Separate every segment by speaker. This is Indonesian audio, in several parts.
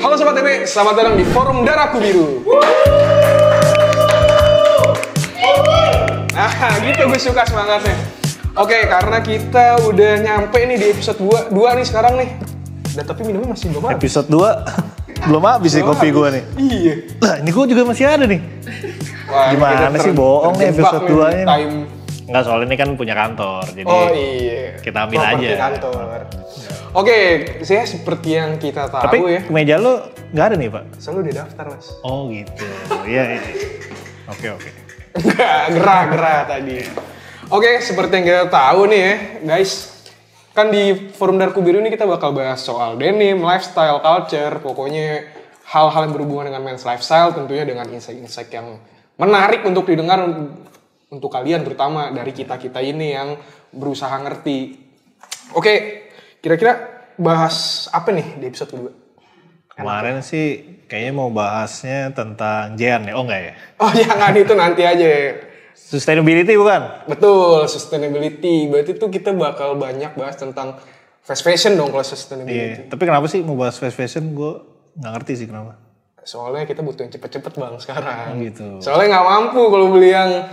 Speaker 1: Halo Sobat TB, selamat datang di Forum Darahku Biru. Nah, gitu gue suka semangatnya. Oke, karena kita udah nyampe nih di episode 2 nih sekarang nih. Dan tapi minumnya masih belum habis.
Speaker 2: Episode 2 belum habis sih kopi gue nih.
Speaker 1: Iya.
Speaker 2: Lah, ini gue juga masih ada nih.
Speaker 1: Wah,
Speaker 2: gimana sih bohong nih episode 2 ini?
Speaker 1: Time.
Speaker 2: Enggak, soalnya ini kan punya kantor. Jadi
Speaker 1: Oh iya.
Speaker 2: kita ambil aja.
Speaker 1: Kantor. Oke, saya seperti yang kita tahu
Speaker 2: tapi
Speaker 1: ya.
Speaker 2: kemeja lo nggak ada nih, Pak?
Speaker 1: Selalu udah daftar, Mas.
Speaker 2: Oh gitu. Iya. Oke.
Speaker 1: Enggak, gerah tadi. Oke, seperti yang kita tahu nih ya, guys. Kan di Forum Darahku Biru ini kita bakal bahas soal denim, lifestyle, culture, pokoknya hal-hal yang berhubungan dengan men's lifestyle, tentunya dengan insight-insight yang menarik untuk didengar untuk kalian, terutama dari kita-kita ini yang berusaha ngerti. Oke, kira-kira bahas apa nih di episode kedua?
Speaker 2: Kemarin sih kayaknya mau bahasnya tentang Jean ya, oh enggak ya?
Speaker 1: Oh jangan, itu nanti aja.
Speaker 2: Sustainability bukan?
Speaker 1: Betul, sustainability. Berarti tuh kita bakal banyak bahas tentang fast fashion dong kalau sustainability.
Speaker 2: Iya, tapi kenapa sih mau bahas fast fashion? Gue nggak ngerti sih kenapa.
Speaker 1: Soalnya kita butuh yang cepet-cepet bang sekarang.
Speaker 2: Gitu.
Speaker 1: Soalnya nggak mampu kalau beli yang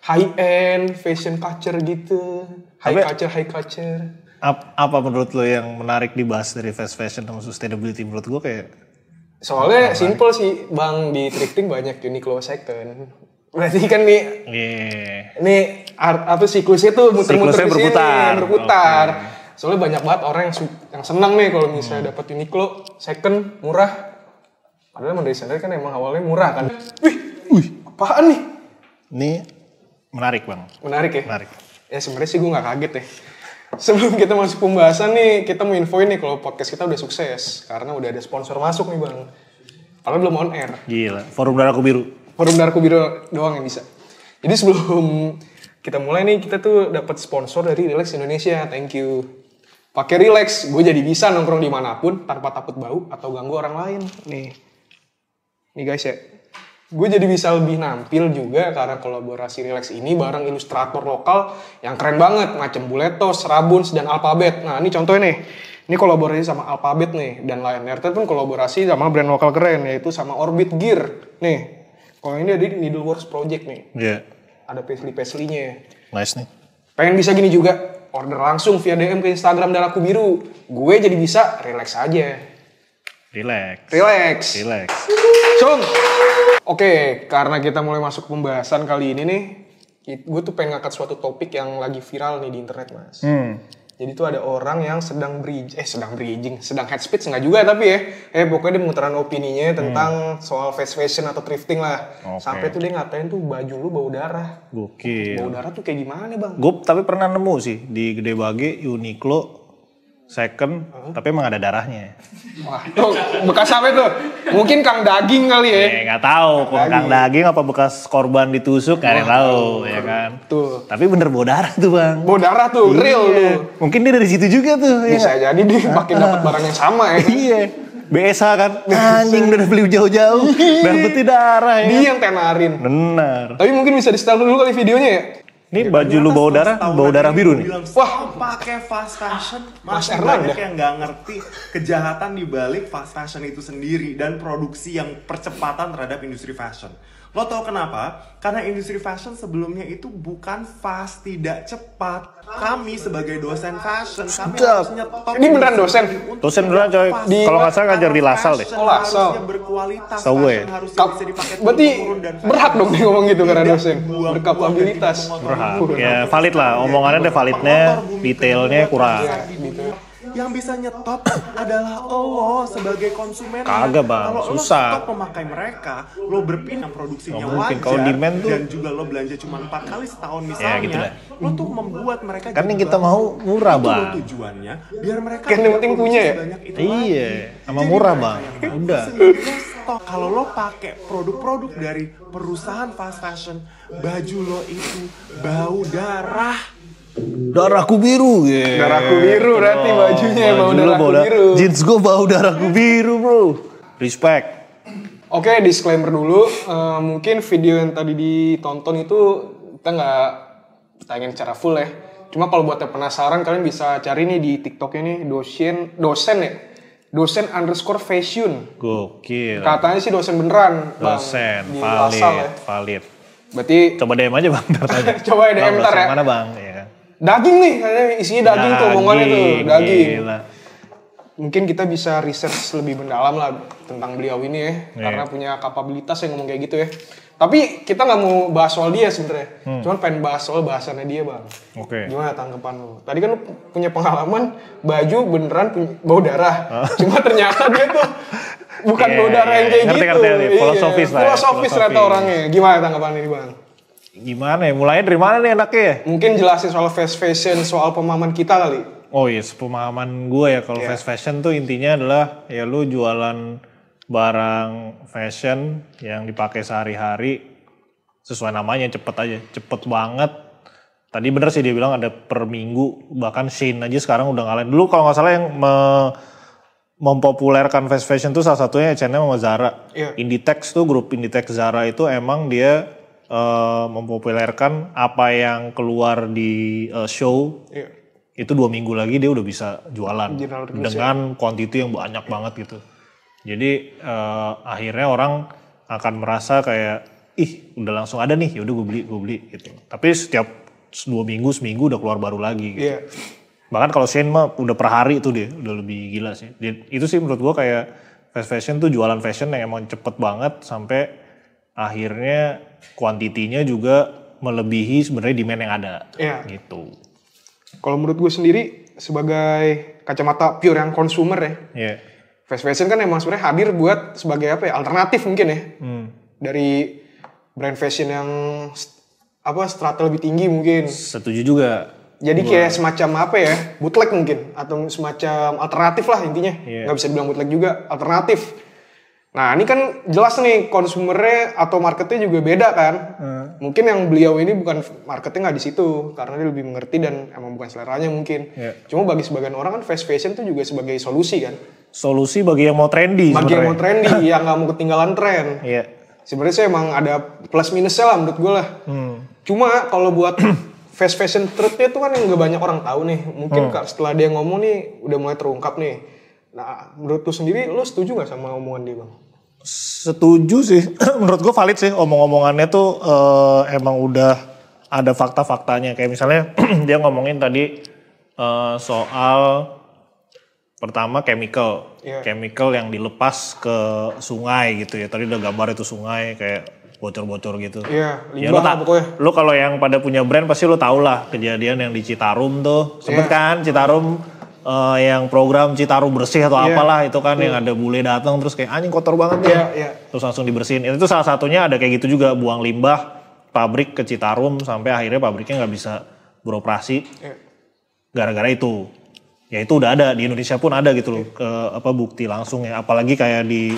Speaker 1: high end, fashion culture gitu. High culture.
Speaker 2: Apa menurut lo yang menarik dibahas dari fast fashion sama sustainability? Menurut gue kayak...
Speaker 1: Soalnya simple sih bang, di thrifting banyak Uniqlo second. Berarti kan nih, ini apa siklusnya tuh muter-muter di sini, berputar. Okay. Soalnya banyak banget orang yang senang nih kalau misalnya dapat Uniqlo second murah. Padahal dari sana kan emang awalnya murah kan. Wih, apaan nih?
Speaker 2: Ini menarik bang.
Speaker 1: Menarik ya?
Speaker 2: Menarik.
Speaker 1: Ya sebenarnya sih gue nggak kaget ya. Sebelum kita masuk pembahasan nih, kita mau infoin nih kalau podcast kita udah sukses karena udah ada sponsor masuk nih bang. Padahal belum on air.
Speaker 2: Gila, Forum Darahku Biru.
Speaker 1: Forum Darahku Biru doang yang bisa. Jadi sebelum kita mulai nih, kita tuh dapat sponsor dari Relax Indonesia. Thank you. Pakai Relax, gue jadi bisa nongkrong dimanapun tanpa takut bau atau ganggu orang lain. Nih guys ya. Gue jadi bisa lebih nampil juga karena kolaborasi Relax ini bareng ilustrator lokal yang keren banget. Macam Buletos, Rabuns, dan Alphabet. Nah ini contohnya nih. Ini kolaborasi sama Alphabet nih. Dan Lion Air pun kolaborasi sama brand lokal keren, yaitu sama Orbit Gear. Nih. Kalau ini ada di Needleworks Project nih.
Speaker 2: Iya. Yeah.
Speaker 1: Ada paisley-paisley-nya.
Speaker 2: Nice nih.
Speaker 1: Pengen bisa gini juga? Order langsung via DM ke Instagram Darahku Biru. Gue jadi bisa relax aja. Relax. Sung. Oke, karena kita mulai masuk pembahasan kali ini nih, gue tuh pengen ngangkat suatu topik yang lagi viral nih di internet, Mas. Jadi tuh ada orang yang sedang head speech enggak juga tapi ya. Pokoknya dia mengutarakan opininya tentang soal fast fashion atau thrifting lah. Okay. Sampai tuh dia ngatain tuh baju lu bau darah.
Speaker 2: Gokil.
Speaker 1: Bau darah tuh kayak gimana, Bang?
Speaker 2: Gue tapi pernah nemu sih di Gede Bage Uniqlo second, tapi emang ada darahnya.
Speaker 1: Wah, tuh bekas apa tuh? Mungkin kang daging kali ya?
Speaker 2: Nggak tahu, kang daging apa bekas korban ditusuk, nggak ada yang tahu, ya kan?
Speaker 1: Tuh.
Speaker 2: Tapi bener bawa darah tuh bang.
Speaker 1: Bawa darah tuh, real tuh.
Speaker 2: Mungkin dia dari situ juga tuh.
Speaker 1: Bisa ya jadi dia makin dapat barang yang sama ya.
Speaker 2: Iya. BSH kan, anjing udah beli jauh-jauh, dapetnya darah ya.
Speaker 1: Dia yang tenarin.
Speaker 2: Benar.
Speaker 1: Tapi mungkin bisa di-setel dulu kali videonya ya.
Speaker 2: Ini baju lu bau darah biru nih.
Speaker 3: Wah, pakai fast fashion. Masih banyak yang nggak ngerti kejahatan di balik fast fashion itu sendiri dan produksi yang percepatan terhadap industri fashion. Lo tau kenapa? Karena industri fashion sebelumnya itu bukan fast, tidak cepat. Kami sebagai dosen fashion, kami harus nyetop.
Speaker 1: Ini beneran dosen?
Speaker 2: Dosen beneran coy. Kalau nggak salah ngajar di Lasal deh.
Speaker 1: Oh Lasal.
Speaker 3: Berkualitas.
Speaker 2: Sawe.
Speaker 1: Berarti berhak dong dia ngomong gitu karena dosen. Berkapabilitas.
Speaker 2: Berhak. Ya valid lah. Omongannya ada validnya, detailnya kurang.
Speaker 3: Yang bisa nyetop adalah lo sebagai konsumen.
Speaker 2: Kagak bang,
Speaker 3: kalau
Speaker 2: susah.
Speaker 3: Kalau lo stop memakai mereka, lo berpindah produksinya
Speaker 2: mungkin,
Speaker 3: wajar.
Speaker 2: kalau demand tuh,
Speaker 3: dan juga lo belanja cuma 4 kali setahun misalnya. Ya, gitu lo tuh membuat mereka.
Speaker 2: Kan yang kita mau murah bang.
Speaker 3: Tujuannya biar mereka.
Speaker 1: Kan yang penting punya ya.
Speaker 2: Iya, sama murah bang. Udah.
Speaker 3: Kalau lo pakai produk-produk dari perusahaan fast fashion, baju lo itu bau darah.
Speaker 2: Darahku biru, ya.
Speaker 1: Darahku biru berarti bajunya bau darahku biru.
Speaker 2: Jeans gue bau darahku biru, bro. Respect.
Speaker 1: Oke, disclaimer dulu. Mungkin video yang tadi ditonton itu kita nggak tayangin secara full ya. Cuma kalau buat yang penasaran, kalian bisa cari nih di TikToknya nih dosen ya. dosen_fashion.
Speaker 2: Gokil.
Speaker 1: Katanya sih dosen beneran, Bang.
Speaker 2: Dosen,
Speaker 1: Di Lasal ya.
Speaker 2: valid.
Speaker 1: Berarti
Speaker 2: Coba DM aja Bang, ntar tanya.
Speaker 1: Coba DM
Speaker 2: Bang,
Speaker 1: ntar
Speaker 2: dosen
Speaker 1: ya.
Speaker 2: mana Bang? Ya kan.
Speaker 1: Daging nih, katanya isinya daging tuh omongannya tuh, daging.
Speaker 2: Gila.
Speaker 1: Mungkin kita bisa research lebih mendalam lah tentang beliau ini ya, karena punya kapabilitas yang ngomong kayak gitu ya. Tapi kita nggak mau bahas soal dia sebenarnya, cuman pengen bahas soal bahasannya dia, Bang.
Speaker 2: Oke.
Speaker 1: Gimana tanggapan lo? Tadi kan lo punya pengalaman baju beneran bau darah, cuma ternyata dia tuh bukan bau darah yang kayak
Speaker 2: Ngerti,
Speaker 1: gitu.
Speaker 2: ngerti. Filosofis lah ya,
Speaker 1: Filosofis ternyata orangnya. Gimana tanggapan ini, Bang?
Speaker 2: Gimana ya? Mulainya dari mana nih enaknya ya?
Speaker 1: Mungkin jelasin soal fast fashion, soal pemahaman kita kali.
Speaker 2: Oh iya, pemahaman gue ya kalau fast fashion tuh intinya adalah ya lu jualan barang fashion yang dipakai sehari-hari sesuai namanya, cepet banget. Tadi bener sih dia bilang ada per minggu, bahkan Shein aja sekarang udah ngalahin. Dulu kalau nggak salah yang mempopulerkan fast fashion tuh salah satunya H&M sama Zara. Inditex tuh, grup Inditex Zara itu emang dia mempopulerkan apa yang keluar di show. Itu 2 minggu lagi dia udah bisa jualan dengan quantity yang banyak banget gitu. Jadi akhirnya orang akan merasa kayak udah langsung ada nih, yaudah gue beli gitu. Tapi setiap 2 minggu, seminggu udah keluar baru lagi gitu. Bahkan kalau Shein mah udah per hari itu dia udah lebih gila sih. Itu sih menurut gue kayak fast fashion tuh jualan fashion yang emang cepet banget sampai akhirnya kuantitinya juga melebihi sebenarnya demand yang ada gitu.
Speaker 1: Kalau menurut gue sendiri sebagai kacamata pure yang consumer ya, fast fashion kan emang sebenarnya hadir buat sebagai apa ya, alternatif mungkin ya dari brand fashion yang strata lebih tinggi mungkin.
Speaker 2: Setuju juga.
Speaker 1: Jadi kayak semacam apa ya, bootleg mungkin atau semacam alternatif lah intinya. Nggak bisa dibilang bootleg juga, alternatif. Nah ini kan jelas nih konsumernya atau marketnya juga beda kan. Mungkin yang beliau ini bukan marketnya nggak di situ karena dia lebih mengerti dan emang bukan seleranya mungkin. Cuma bagi sebagian orang kan fast fashion tuh juga sebagai solusi kan.
Speaker 2: Solusi bagi yang mau trendy.
Speaker 1: Bagi yang mau trendy, yang nggak mau ketinggalan tren. Sebenarnya sih emang ada plus minusnya lah menurut gue lah. Cuma kalau buat fast fashion truth-nya tuh kan yang nggak banyak orang tahu nih. Mungkin setelah dia ngomong nih udah mulai terungkap nih. Nah menurut lu sendiri, lu setuju nggak sama omongan dia, Bang?
Speaker 2: Setuju sih, menurut gue valid sih omong-omongannya tuh emang udah ada fakta-faktanya. Kayak misalnya dia ngomongin tadi soal pertama chemical yang dilepas ke sungai gitu ya. Tadi udah gambar itu sungai kayak bocor-bocor gitu.
Speaker 1: Limbah pokoknya.
Speaker 2: Lu kalau yang pada punya brand pasti lu tau lah kejadian yang di Citarum tuh. Sempet kan Citarum yang program Citarum bersih atau apalah itu kan yang ada bule datang terus kayak anjing kotor banget ya. Terus langsung dibersihin. Itu salah satunya ada kayak gitu juga, buang limbah pabrik ke Citarum sampai akhirnya pabriknya nggak bisa beroperasi gara-gara itu. Ya itu udah ada di Indonesia pun ada gitu loh bukti langsung ya. Apalagi kayak di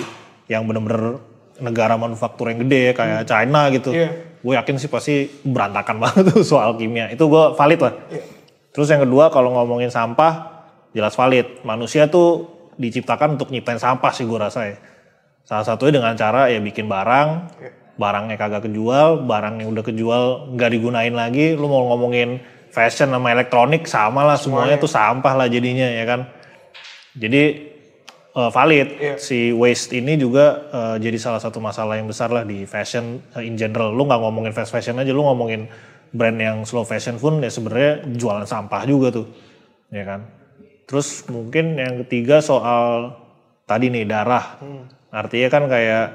Speaker 2: yang bener-bener negara manufaktur yang gede kayak China gitu. Gue yakin sih pasti berantakan banget tuh soal kimia. Itu gue valid lah. Terus yang kedua kalau ngomongin sampah jelas valid. Manusia tuh diciptakan untuk nyiptain sampah sih gue rasa ya. Salah satunya dengan cara ya bikin barangnya kagak kejual, barang yang udah kejual nggak digunain lagi. Lu mau ngomongin fashion sama elektronik sama lah, semuanya tuh sampah lah jadinya ya kan. Jadi valid si waste ini juga jadi salah satu masalah yang besar lah di fashion in general. Lu nggak ngomongin fast fashion aja, lu ngomongin brand yang slow fashion pun ya sebenarnya jualan sampah juga tuh, ya kan. Terus mungkin yang ketiga soal tadi nih darah. Artinya kan kayak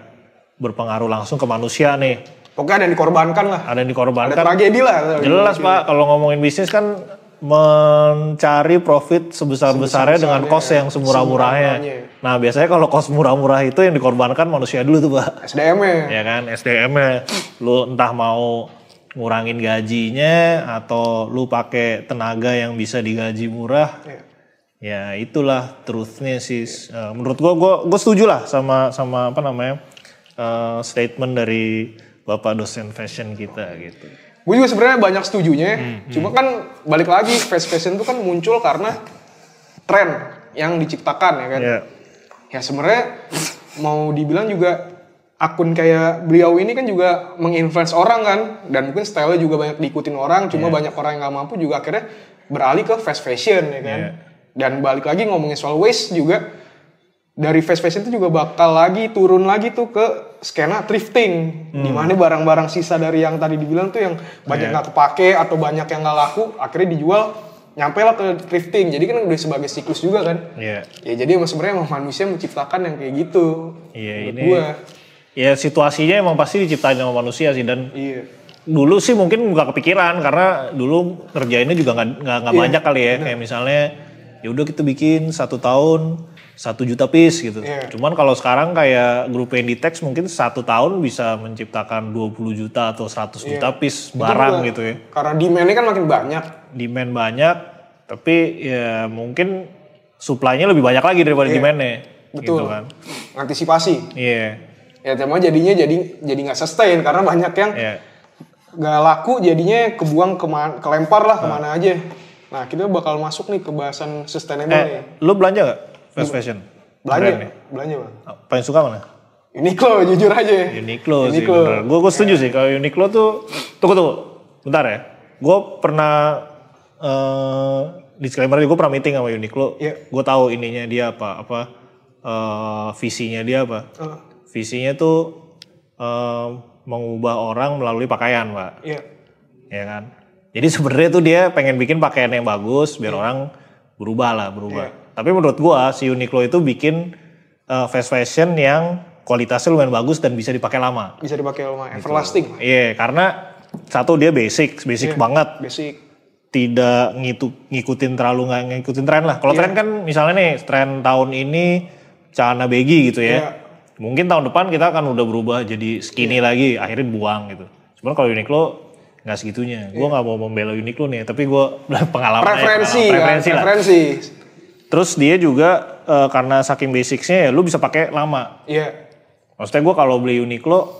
Speaker 2: berpengaruh langsung ke manusia nih.
Speaker 1: Pokoknya ada yang dikorbankan lah.
Speaker 2: Ada yang dikorbankan.
Speaker 1: Ada tragedi lah.
Speaker 2: Jelas Pak, kalau ngomongin bisnis kan mencari profit sebesar-besarnya dengan cost yang semurah-murahnya. Nah biasanya kalau cost murah-murah itu yang dikorbankan manusia dulu tuh Pak.
Speaker 1: SDM-nya.
Speaker 2: Ya kan, SDM-nya. Lu entah mau ngurangin gajinya atau lu pakai tenaga yang bisa digaji murah. Ya itulah truth-nya sih. Menurut gue setuju lah sama apa namanya statement dari Bapak dosen fashion kita gitu.
Speaker 1: Gue juga sebenarnya banyak setujunya. Cuma kan balik lagi fast fashion itu kan muncul karena tren yang diciptakan ya kan. Ya sebenarnya mau dibilang juga akun kayak beliau ini kan juga menginfluence orang kan. Dan mungkin style-nya juga banyak diikutin orang. Cuma banyak orang yang gak mampu juga akhirnya beralih ke fast fashion ya kan. Dan balik lagi ngomongin soal waste juga, dari fast fashion itu juga bakal lagi turun lagi tuh ke skena thrifting, dimana barang-barang sisa dari yang tadi dibilang tuh yang banyak nggak kepake atau banyak yang nggak laku, akhirnya dijual, nyampe lah ke thrifting. Jadi kan udah sebagai siklus juga kan. Ya jadi emang sebenarnya manusia menciptakan yang kayak gitu.
Speaker 2: Ini ya situasinya emang pasti diciptain sama manusia sih, dan dulu sih mungkin nggak kepikiran karena dulu ngerjainnya juga nggak banyak kali ya. Kayak misalnya ya udah kita bikin 1 tahun 1 juta piece gitu. Cuman kalau sekarang kayak grup Inditex mungkin 1 tahun bisa menciptakan 20 juta atau 100 juta piece barang gitu ya.
Speaker 1: Karena demand-nya kan makin banyak.
Speaker 2: Demand banyak, tapi ya mungkin supply-nya lebih banyak lagi daripada demand-nya.
Speaker 1: Betul.
Speaker 2: Gitu kan.
Speaker 1: Antisipasi.
Speaker 2: Ya
Speaker 1: cuma jadinya jadi nggak sustain karena banyak yang nggak laku, jadinya kebuang kelempar lah kemana aja. Nah kita bakal masuk nih ke bahasan sustainable nih.
Speaker 2: Lu belanja nggak fast fashion?
Speaker 1: Belanja bang.
Speaker 2: Paling suka mana?
Speaker 1: Uniqlo, jujur aja.
Speaker 2: Uniqlo sih bener. Gue setuju sih kalau Uniqlo tuh. Tunggu. Bentar ya. Gue pernah disclaimer, gue pernah meeting sama Uniqlo. Gue tahu ininya dia apa visinya dia apa. Visinya tuh mengubah orang melalui pakaian, Pak. Ya kan. Jadi sebenarnya tuh dia pengen bikin pakaian yang bagus biar orang berubah. Tapi menurut gua si Uniqlo itu bikin fast fashion yang kualitasnya lumayan bagus dan bisa dipakai lama.
Speaker 1: Bisa dipakai lama, everlasting.
Speaker 2: Iya, karena satu dia basic banget.
Speaker 1: Basic.
Speaker 2: Tidak ngikutin tren lah. Kalau tren kan misalnya nih tren tahun ini celana baggy gitu ya. Mungkin tahun depan kita akan udah berubah jadi skinny lagi, akhirnya buang gitu. Cuman kalau Uniqlo nggak segitunya. Gue nggak mau membela Uniqlo nih, tapi gue pengalaman.
Speaker 1: Preferensi.
Speaker 2: Terus dia juga karena saking basicsnya ya lu bisa pakai lama. Maksudnya gue kalau beli Uniqlo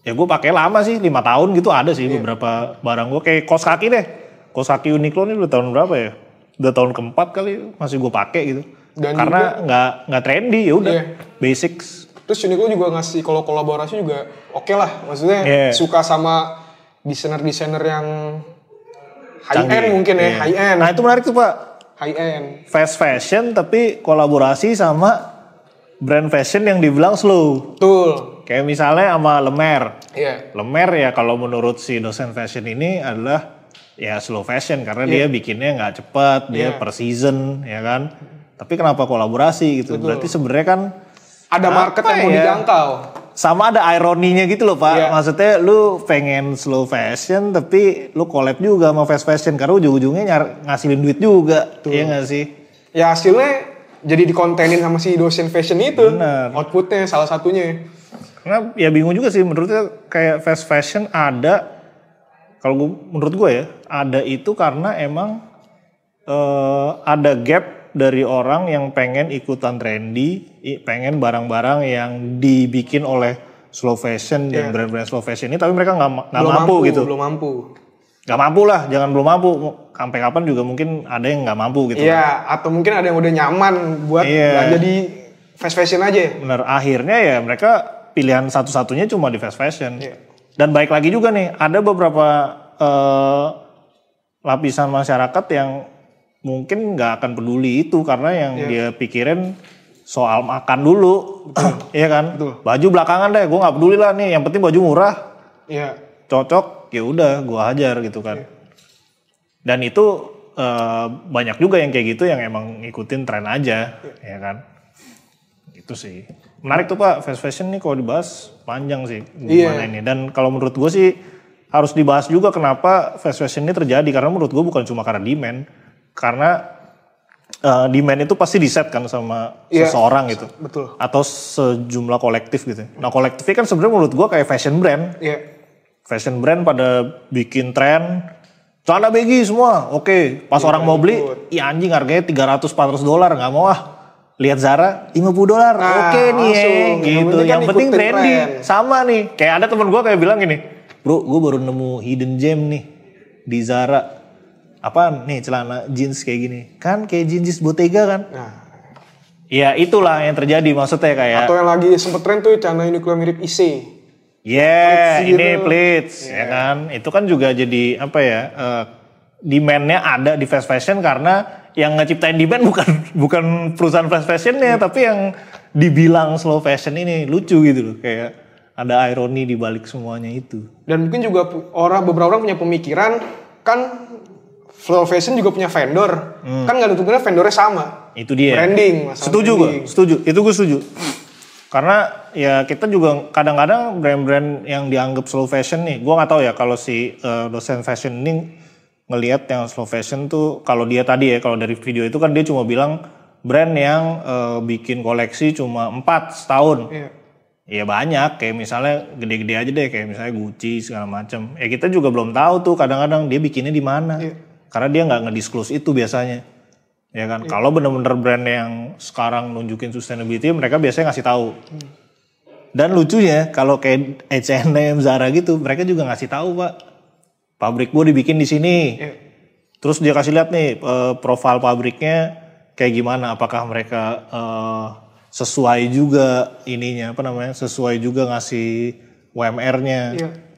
Speaker 2: ya gue pakai lama sih, 5 tahun gitu ada sih beberapa barang gue. Kayak kaos kaki deh. Kaos kaki Uniqlo ini udah tahun berapa ya? Udah tahun keempat kali masih gue pakai gitu. Dan karena nggak trendy, ya udah basics.
Speaker 1: Terus Uniqlo juga ngasih kalau kolaborasi juga oke lah. Maksudnya suka sama desainer yang high end mungkin ya, high end.
Speaker 2: Nah itu menarik tuh Pak.
Speaker 1: High end.
Speaker 2: Fast fashion tapi kolaborasi sama brand fashion yang dibilang slow.
Speaker 1: Betul.
Speaker 2: Kayak misalnya sama Lemer. Lemer ya kalau menurut si dosen fashion ini adalah ya slow fashion karena dia bikinnya nggak cepat, dia per season ya kan. Tapi kenapa kolaborasi gitu? Betul. Berarti sebenarnya kan
Speaker 1: ada market yang mau dijangkau.
Speaker 2: Sama ada ironinya gitu loh Pak. Maksudnya lu pengen slow fashion tapi lu collab juga sama fast fashion karena ujung-ujungnya ngasilin duit juga. Iya gak sih?
Speaker 1: Ya hasilnya jadi dikontenin sama si dosen fashion itu. Bener. Outputnya salah satunya.
Speaker 2: Karena ya bingung juga sih menurutnya kayak fast fashion ada. Kalau menurut gue ya ada itu karena emang ada gap dari orang yang pengen ikutan trendy, pengen barang-barang yang dibikin oleh slow fashion dan brand-brand slow fashion ini, tapi mereka nggak mampu gitu.
Speaker 1: Belum mampu.
Speaker 2: Nggak mampu lah, jangan belum mampu. Sampai kapan juga mungkin ada yang nggak mampu gitu.
Speaker 1: Iya, atau mungkin ada yang udah nyaman buat belanja di fast fashion aja.
Speaker 2: Bener, akhirnya ya mereka pilihan satu-satunya cuma di fast fashion. Dan baik lagi juga nih, ada beberapa lapisan masyarakat yang mungkin nggak akan peduli itu karena yang dia pikirin soal makan dulu, iya kan? Baju belakangan deh, gue nggak peduli lah nih. Yang penting baju murah, cocok, ya udah, gue hajar gitu kan. Dan itu banyak juga yang kayak gitu yang emang ngikutin tren aja, ya kan? Itu sih menarik tuh Pak, fast fashion nih kalau dibahas panjang sih gimana ini. Dan kalau menurut gue sih harus dibahas juga kenapa fast fashion ini terjadi, karena menurut gue bukan cuma karena demand. Karena demand itu pasti diset kan sama seseorang gitu.
Speaker 1: Betul.
Speaker 2: Atau sejumlah kolektif gitu. Nah kolektifnya kan sebenarnya menurut gue kayak fashion brand. Fashion brand pada bikin tren, celana baggy semua, oke. Pas orang mau beli, ya anjing harganya $300-400, gak mau ah. Lihat Zara, $50, oke nih gitu. Yang penting trendy, sama nih. Kayak ada temen gue kayak bilang gini, bro gue baru nemu hidden gem nih di Zara. Apaan nih celana jeans kayak gini, kan kayak jeans Bottega kan. Ya itulah yang terjadi maksudnya kayak.
Speaker 1: Atau yang lagi sempet tren tuh celana Uniqlo mirip IC.
Speaker 2: Ini pleats ya kan. Itu kan juga jadi apa ya, demand-nya ada di fast fashion karena yang ngeciptain demand bukan perusahaan fast fashionnya, tapi yang dibilang slow fashion ini lucu gitu loh, kayak ada ironi di balik semuanya itu.
Speaker 1: Dan mungkin juga beberapa orang punya pemikiran kan slow fashion juga punya vendor, kan nggak tentunya vendornya sama.
Speaker 2: Itu dia.
Speaker 1: Branding.
Speaker 2: Setuju gue, setuju. Itu gue setuju. Karena ya kita juga kadang-kadang brand-brand yang dianggap slow fashion nih, gue nggak tahu ya kalau si dosen fashion ini ngelihat yang slow fashion tuh, kalau dia tadi ya, kalau dari video itu kan dia cuma bilang brand yang bikin koleksi cuma 4 setahun. Iya. Ya banyak, kayak misalnya gede-gede aja deh, kayak misalnya Gucci segala macam. Ya kita juga belum tahu tuh kadang-kadang dia bikinnya di mana. Iya. Karena dia nggak ngedisclose itu biasanya. Ya kan, kalau bener-bener brand yang sekarang nunjukin sustainability, mereka biasanya ngasih tahu. Dan lucunya kalau kayak H&M, Zara gitu, mereka juga ngasih tahu, Pak. Pabrik gue dibikin di sini. Terus dia kasih lihat nih profil pabriknya kayak gimana, apakah mereka sesuai juga ininya, sesuai juga ngasih UMR-nya,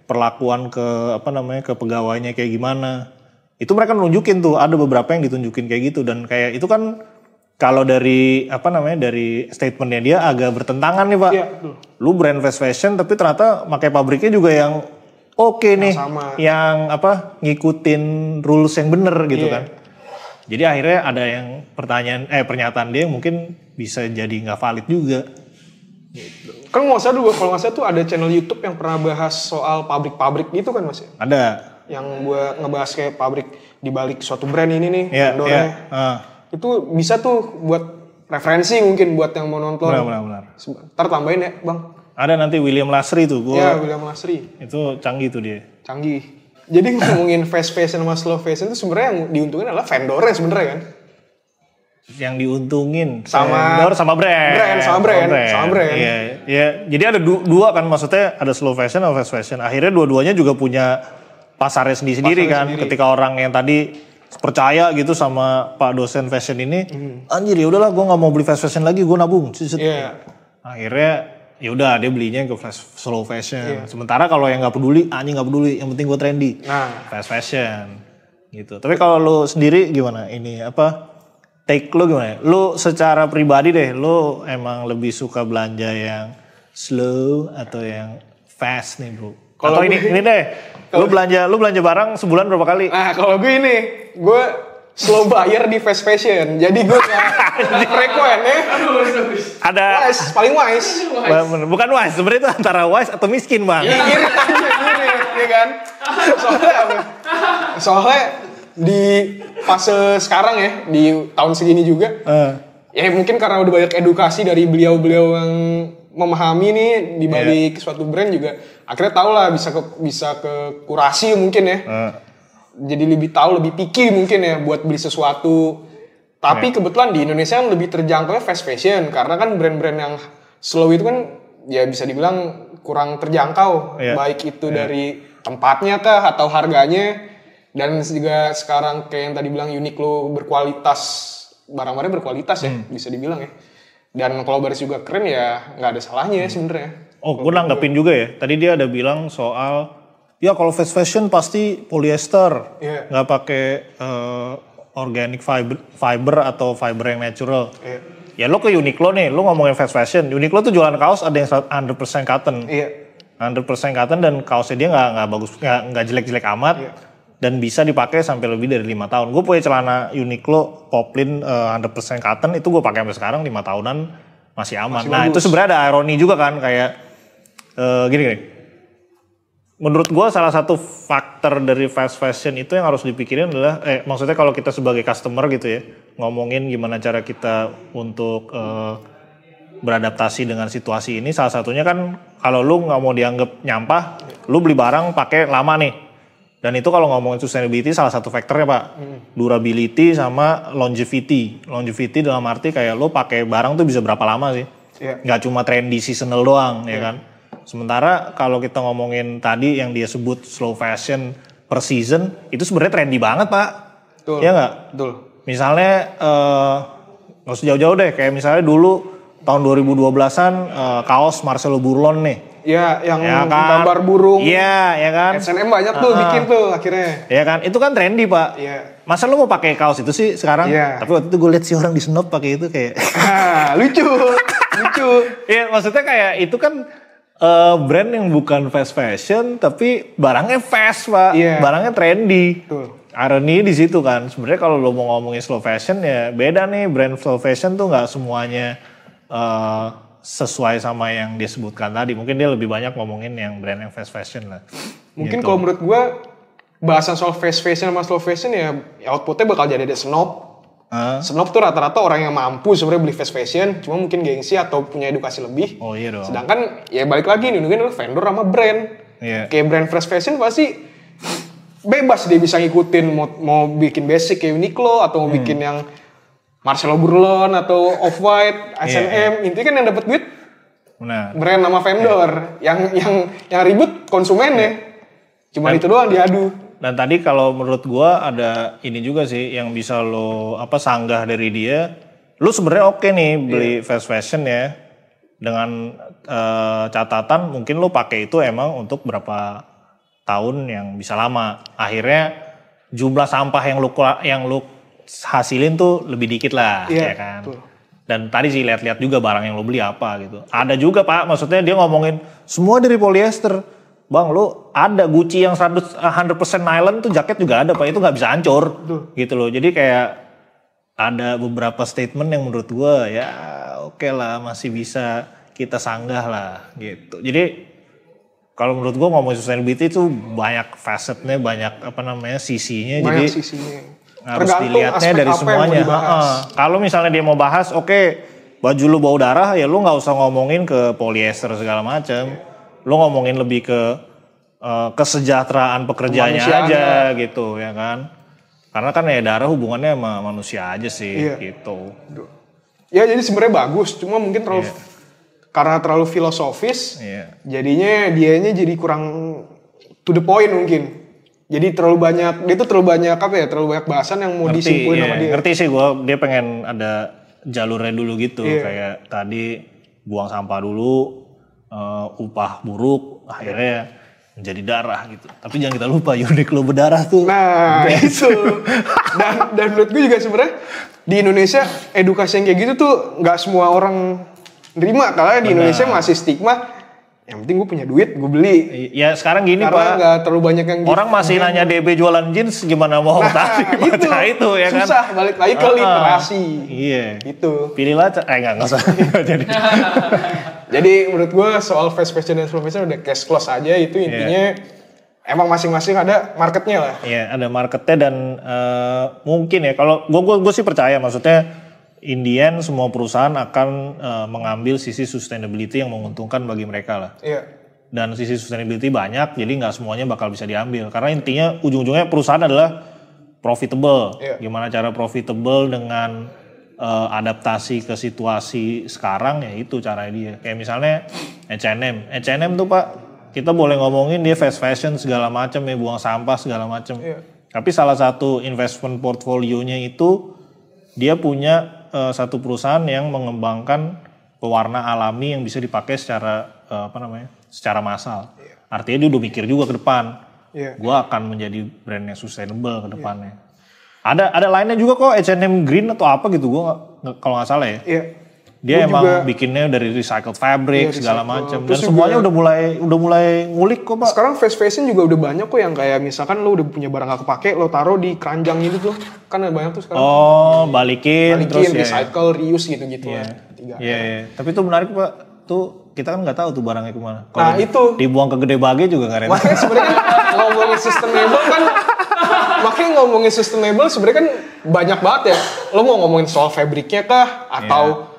Speaker 2: perlakuan ke ke pegawainya kayak gimana. Itu mereka nunjukin tuh, ada beberapa yang ditunjukin kayak gitu, dan kayak itu kan kalau dari dari statementnya dia agak bertentangan nih, Pak. Iya, betul. Lu brand fast fashion tapi ternyata pakai pabriknya juga yang oke nih, sama. Yang ngikutin rules yang bener gitu kan. Jadi akhirnya ada yang pernyataan dia mungkin bisa jadi nggak valid juga. Gitu.
Speaker 1: Kan kalau nggak salah tuh ada channel YouTube yang pernah bahas soal pabrik-pabrik gitu kan, Mas?
Speaker 2: Ada.
Speaker 1: Yang buat ngebahas kayak pabrik di balik suatu brand ini nih, vendornya. Itu bisa tuh buat referensi mungkin buat yang mau nonton.
Speaker 2: Benar.
Speaker 1: Ntar tambahin ya, Bang.
Speaker 2: Ada nanti William Lasry tuh.
Speaker 1: William Lasry.
Speaker 2: Itu canggih tuh dia.
Speaker 1: Canggih. Jadi ngomongin fast fashion sama slow fashion itu sebenarnya yang diuntungin adalah vendornya sebenarnya kan.
Speaker 2: Yang diuntungin vendor sama brand.
Speaker 1: Sama brand.
Speaker 2: Iya. Jadi ada dua kan, maksudnya ada slow fashion sama fast fashion. Akhirnya dua-duanya juga punya pasarnya sendiri kan. Ketika orang yang tadi percaya gitu sama Pak dosen fashion ini, anjir ya udahlah gue nggak mau beli fast fashion lagi, gue nabung. Akhirnya ya udah dia belinya ke slow fashion. Sementara kalau yang nggak peduli, nggak peduli, yang penting gue trendy. Fast fashion gitu. Tapi kalau lu sendiri gimana? Take lu gimana? Lu secara pribadi deh, lu emang lebih suka belanja yang slow atau yang fast nih, Bro? Kalau ini deh, lu belanja barang sebulan berapa kali?
Speaker 1: Nah, kalau gue slow buyer di fast fashion. Jadi gue gak frequent ya.
Speaker 2: Ada
Speaker 1: wise, paling wise.
Speaker 2: Bukan wise, sebenarnya itu antara wise atau miskin, Bang.
Speaker 1: Iya, ya kan? Soalnya di fase sekarang ya, di tahun segini juga. Ya mungkin karena udah banyak edukasi dari beliau-beliau yang memahami nih di balik suatu brand juga. Akhirnya tahu lah bisa ke kurasi mungkin ya. Jadi lebih tahu, lebih picky mungkin ya buat beli sesuatu. Tapi kebetulan di Indonesia kan lebih terjangkaunya fast fashion. Karena kan brand-brand yang slow itu kan ya bisa dibilang kurang terjangkau. Baik itu dari tempatnya kah atau harganya. Dan juga sekarang kayak yang tadi bilang Uniqlo berkualitas. Barang-barangnya berkualitas ya bisa dibilang ya. Dan kalau baris juga keren ya nggak ada salahnya sebenarnya.
Speaker 2: Oh, gue nanggepin juga ya. Tadi dia ada bilang soal ya kalau fast fashion pasti polyester, nggak pakai organic fiber atau fiber yang natural. Ya lo ke Uniqlo nih, lo ngomongin fast fashion. Uniqlo tuh jualan kaos ada yang 100% cotton. 100% cotton dan kaosnya dia nggak bagus, nggak jelek-jelek amat. Dan bisa dipakai sampai lebih dari 5 tahun. Gue punya celana Uniqlo Poplin 100% cotton, itu gue pakai sampai sekarang 5 tahunan masih aman. Nah itu sebenarnya ada ironi juga kan, kayak gini. Menurut gue salah satu faktor dari fast fashion itu yang harus dipikirin adalah, maksudnya kalau kita sebagai customer gitu ya, ngomongin gimana cara kita untuk beradaptasi dengan situasi ini, salah satunya kan kalau lu nggak mau dianggap nyampah, lu beli barang pakai lama nih. Dan itu kalau ngomongin sustainability salah satu faktornya, Pak. Durability sama longevity. Longevity dalam arti kayak lo pakai barang tuh bisa berapa lama sih? Nggak cuma trendy seasonal doang, ya kan? Sementara kalau kita ngomongin tadi yang dia sebut slow fashion per season, itu sebenarnya trendy banget, Pak.
Speaker 1: Betul.
Speaker 2: Ya nggak?
Speaker 1: Betul.
Speaker 2: Misalnya, nggak usah jauh-jauh deh. Kayak misalnya dulu tahun 2012-an kaos Marcelo Burlon nih.
Speaker 1: Ya, yang kan? Gambar burung.
Speaker 2: Iya, ya kan.
Speaker 1: H&M banyak tuh bikin tuh akhirnya.
Speaker 2: Iya kan, itu kan trendy, Pak.
Speaker 1: Iya.
Speaker 2: Masa lu mau pakai kaos itu sih sekarang? Iya. Tapi waktu itu gue liat si orang di Snop pakai itu kayak.
Speaker 1: Lucu. Lucu.
Speaker 2: Iya, maksudnya kayak itu kan brand yang bukan fast fashion tapi barangnya fast, Pak.
Speaker 1: Iya.
Speaker 2: Barangnya trendy.
Speaker 1: Betul.
Speaker 2: Irony di situ kan. Sebenarnya kalau lo mau ngomongin slow fashion ya beda nih. Brand slow fashion tuh nggak semuanya sesuai sama yang dia sebutkan tadi. Mungkin dia lebih banyak ngomongin yang brand yang fast fashion lah.
Speaker 1: Mungkin
Speaker 2: gitu.
Speaker 1: kalau menurut gue bahasan soal fast fashion sama slow fashion ya outputnya bakal jadi ada snob. Snob tuh rata-rata orang yang mampu sebenarnya beli fast fashion, cuma mungkin gengsi atau punya edukasi lebih.
Speaker 2: Oh iya dong.
Speaker 1: Sedangkan ya balik lagi nih, mungkin vendor sama brand.
Speaker 2: Iya.
Speaker 1: Kayak brand fast fashion pasti bebas dia bisa ngikutin mau bikin basic kayak Uniqlo atau mau bikin yang Marcelo Burlon atau Off-White, H&M. Intinya kan yang dapat duit brand sama vendor. Yang ribut konsumennya. Cuma itu doang diadu.
Speaker 2: Dan tadi kalau menurut gua ada ini juga sih yang bisa lo sanggah dari dia. Lu sebenarnya oke nih beli fast fashion ya. Dengan catatan mungkin lo pakai itu emang untuk berapa tahun yang bisa lama. Akhirnya jumlah sampah yang lu hasilin tuh lebih dikit lah, ya kan. Betul. Dan tadi sih lihat-lihat juga barang yang lo beli apa gitu. Ada juga Pak, maksudnya dia ngomongin semua dari polyester. Bang, lu ada Gucci yang 100% nylon tuh jaket juga ada Pak, itu nggak bisa hancur. Gitu loh. Jadi kayak ada beberapa statement yang menurut gua ya oke lah masih bisa kita sanggah lah gitu. Jadi kalau menurut gua ngomongin sustainability itu banyak facetnya, banyak sisinya.
Speaker 1: Banyak
Speaker 2: jadi
Speaker 1: sisinya.
Speaker 2: Harus dilihatnya dari semuanya. Kalau misalnya dia mau bahas, oke, baju lu bau darah ya lu nggak usah ngomongin ke polyester segala macam. Lo ngomongin lebih ke kesejahteraan pekerjaannya aja gitu ya kan. Karena kan ya darah hubungannya sama manusia aja sih gitu.
Speaker 1: Ya jadi sebenarnya bagus, cuma mungkin karena terlalu filosofis, jadinya dianya jadi kurang to the point mungkin. Jadi terlalu banyak bahasan yang mau disimpulin sama dia.
Speaker 2: Ngerti sih gue, dia pengen ada jalurnya dulu gitu. Kayak tadi buang sampah dulu, upah buruk, akhirnya menjadi darah gitu. Tapi jangan kita lupa Uniqlo berdarah tuh.
Speaker 1: Nah itu. Dan menurut gue juga sebenarnya di Indonesia edukasi yang kayak gitu tuh nggak semua orang nerima. Karena di Indonesia masih stigma. Yang penting gue punya duit, gue beli.
Speaker 2: Ya sekarang gini
Speaker 1: karena
Speaker 2: Pak.
Speaker 1: Karena gak terlalu banyak yang
Speaker 2: orang masih nanya DB jualan jeans gimana mau tadi baca itu ya kan.
Speaker 1: Susah, balik lagi ke literasi.
Speaker 2: Iya.
Speaker 1: Gitu.
Speaker 2: Pilihlah, nggak usah.
Speaker 1: Jadi menurut gue soal fast fashion dan slow fashion udah cash close aja. Itu intinya emang masing-masing ada marketnya lah.
Speaker 2: Iya, ada marketnya dan mungkin ya kalau gue sih percaya maksudnya Indian semua perusahaan akan mengambil sisi sustainability yang menguntungkan bagi mereka lah.
Speaker 1: Iya.
Speaker 2: Dan sisi sustainability banyak, jadi nggak semuanya bakal bisa diambil. Karena intinya ujung-ujungnya perusahaan adalah profitable. Iya. Gimana cara profitable dengan adaptasi ke situasi sekarang ya itu caranya dia. Kayak misalnya H&M tuh Pak, kita boleh ngomongin dia fast fashion segala macam ya, buang sampah segala macam. Iya. Tapi salah satu investment portfolionya itu dia punya satu perusahaan yang mengembangkan pewarna alami yang bisa dipakai secara secara massal. Artinya dia udah mikir juga ke depan. Gua akan menjadi brand yang sustainable ke depannya. Ada lainnya juga kok, H&M Green atau apa gitu, gua kalau nggak salah ya. Dia emang juga bikinnya dari recycled fabric segala macam. Dan semuanya udah mulai ngulik kok Pak.
Speaker 1: Sekarang fast fashion juga udah banyak kok yang kayak misalkan lo udah punya barang gak kepake, lo taruh di keranjang gitu tuh. Kan ada banyak tuh sekarang.
Speaker 2: Oh, balikin terus
Speaker 1: recycle, reuse gitu-gitu lah.
Speaker 2: Iya. Tapi itu menarik Pak. Tuh kita kan nggak tahu tuh barangnya kemana.
Speaker 1: Nah itu.
Speaker 2: Dibuang ke Gede Bage juga nggak rela.
Speaker 1: Makanya sebenarnya ngomongin sustainable sebenarnya kan banyak banget ya. Lo mau ngomongin soal fabriknya kah atau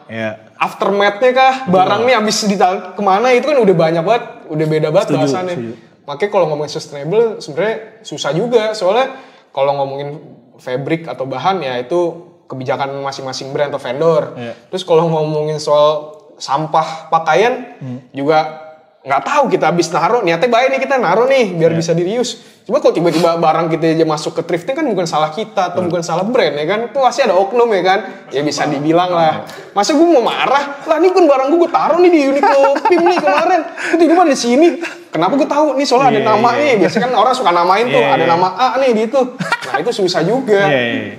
Speaker 1: aftermath-nya kah, barangnya habis ditaruh kemana, itu kan udah banyak banget, udah beda banget bahasannya. Makanya kalau ngomongin sustainable sebenarnya susah juga, soalnya kalau ngomongin fabric atau bahan ya itu kebijakan masing-masing brand atau vendor. Terus kalau ngomongin soal sampah pakaian juga nggak tahu, kita habis naruh niatnya baik nih, kita naruh nih biar bisa di-reuse. Cuma kalau tiba-tiba barang kita aja masuk ke thrifting kan bukan salah kita atau bukan salah brand ya kan, itu pasti ada oknum ya kan, ya bisa dibilang lah. Masa gue mau marah lah, ini kan barang gue taruh nih di Uniqlo PIM nih kemarin, itu di mana di sini, kenapa gue tahu nih, soalnya ada nama nih, biasanya kan orang suka namain tuh, ada nama A nih di itu. Nah itu susah juga,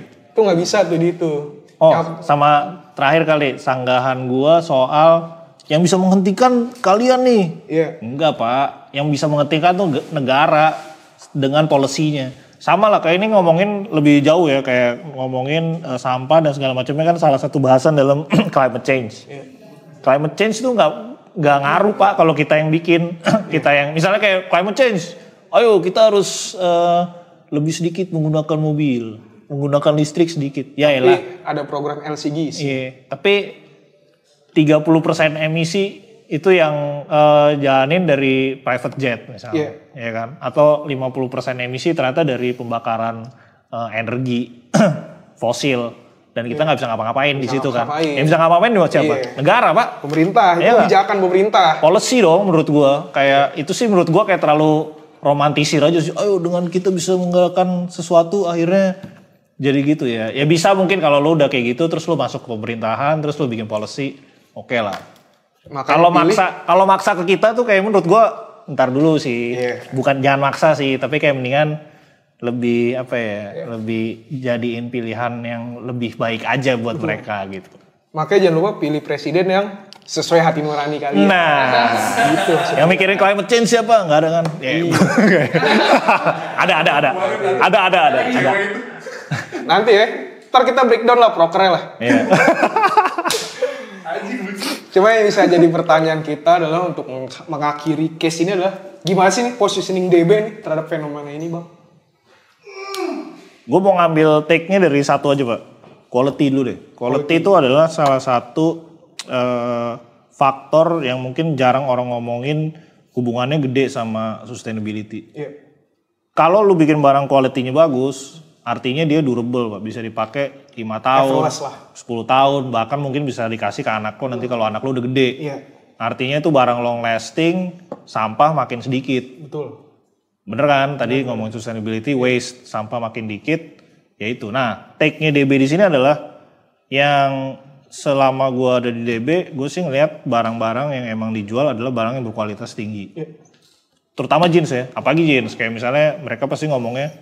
Speaker 1: itu nggak bisa tuh di itu.
Speaker 2: Oh sama terakhir kali sanggahan gue soal yang bisa menghentikan kalian nih.
Speaker 1: Iya.
Speaker 2: Enggak Pak, yang bisa menghentikan tuh negara dengan polisinya. Sama lah kayak ini ngomongin lebih jauh ya, kayak ngomongin sampah dan segala macamnya kan salah satu bahasan dalam climate change.
Speaker 1: Iya.
Speaker 2: Climate change itu nggak ngaruh Pak kalau kita yang bikin. Kita yang misalnya kayak climate change, ayo kita harus lebih sedikit menggunakan mobil, menggunakan listrik sedikit. Ya elah.
Speaker 1: Ada program LCG sih.
Speaker 2: Iya, tapi 30% emisi itu yang jalanin dari private jet misalnya, ya kan? Atau 50% emisi ternyata dari pembakaran energi fosil dan kita nggak bisa ngapa-ngapain di situ kan? Yang bisa ngapa-ngapain buat siapa? Negara Pak,
Speaker 1: pemerintah. Itu kebijakan pemerintah.
Speaker 2: Policy dong menurut gua. Kayak itu sih menurut gua kayak terlalu romantisir aja sih. Ayo dengan kita bisa menggerakkan sesuatu akhirnya jadi gitu ya. Ya bisa mungkin kalau lo udah kayak gitu terus lo masuk ke pemerintahan terus lo bikin policy, oke lah. Kalau maksa ke kita tuh kayak menurut gua ntar dulu sih. Bukan jangan maksa sih, tapi kayak mendingan lebih lebih jadiin pilihan yang lebih baik aja buat mereka gitu. Makanya
Speaker 1: jangan lupa pilih presiden yang sesuai hati nurani kalian.
Speaker 2: Nah, gitu. Yang mikirin climate change siapa? Enggak ada kan? Ada.
Speaker 1: Nanti ya, ntar kita breakdown lah prokernya lah. Cuma yang bisa jadi pertanyaan kita adalah untuk mengakhiri case ini adalah gimana sih nih positioning DB nih terhadap fenomena ini Bang?
Speaker 2: Gue mau ngambil take-nya dari satu aja Pak. Quality dulu deh. Quality itu adalah salah satu faktor yang mungkin jarang orang ngomongin, hubungannya gede sama sustainability. Kalau lu bikin barang quality-nya bagus, artinya dia durable Pak. Bisa dipakai 5 tahun, 10 tahun, bahkan mungkin bisa dikasih ke anak lo nanti kalau anak lo udah gede. Artinya itu barang long lasting, sampah makin sedikit.
Speaker 1: Betul.
Speaker 2: Bener kan? Tadi ngomongin sustainability, waste, sampah makin dikit, ya itu. Nah, take-nya DB di sini adalah yang selama gue ada di DB, gue sih ngeliat barang-barang yang emang dijual adalah barang yang berkualitas tinggi. Terutama jeans ya, apalagi jeans. Kayak misalnya mereka pasti ngomongnya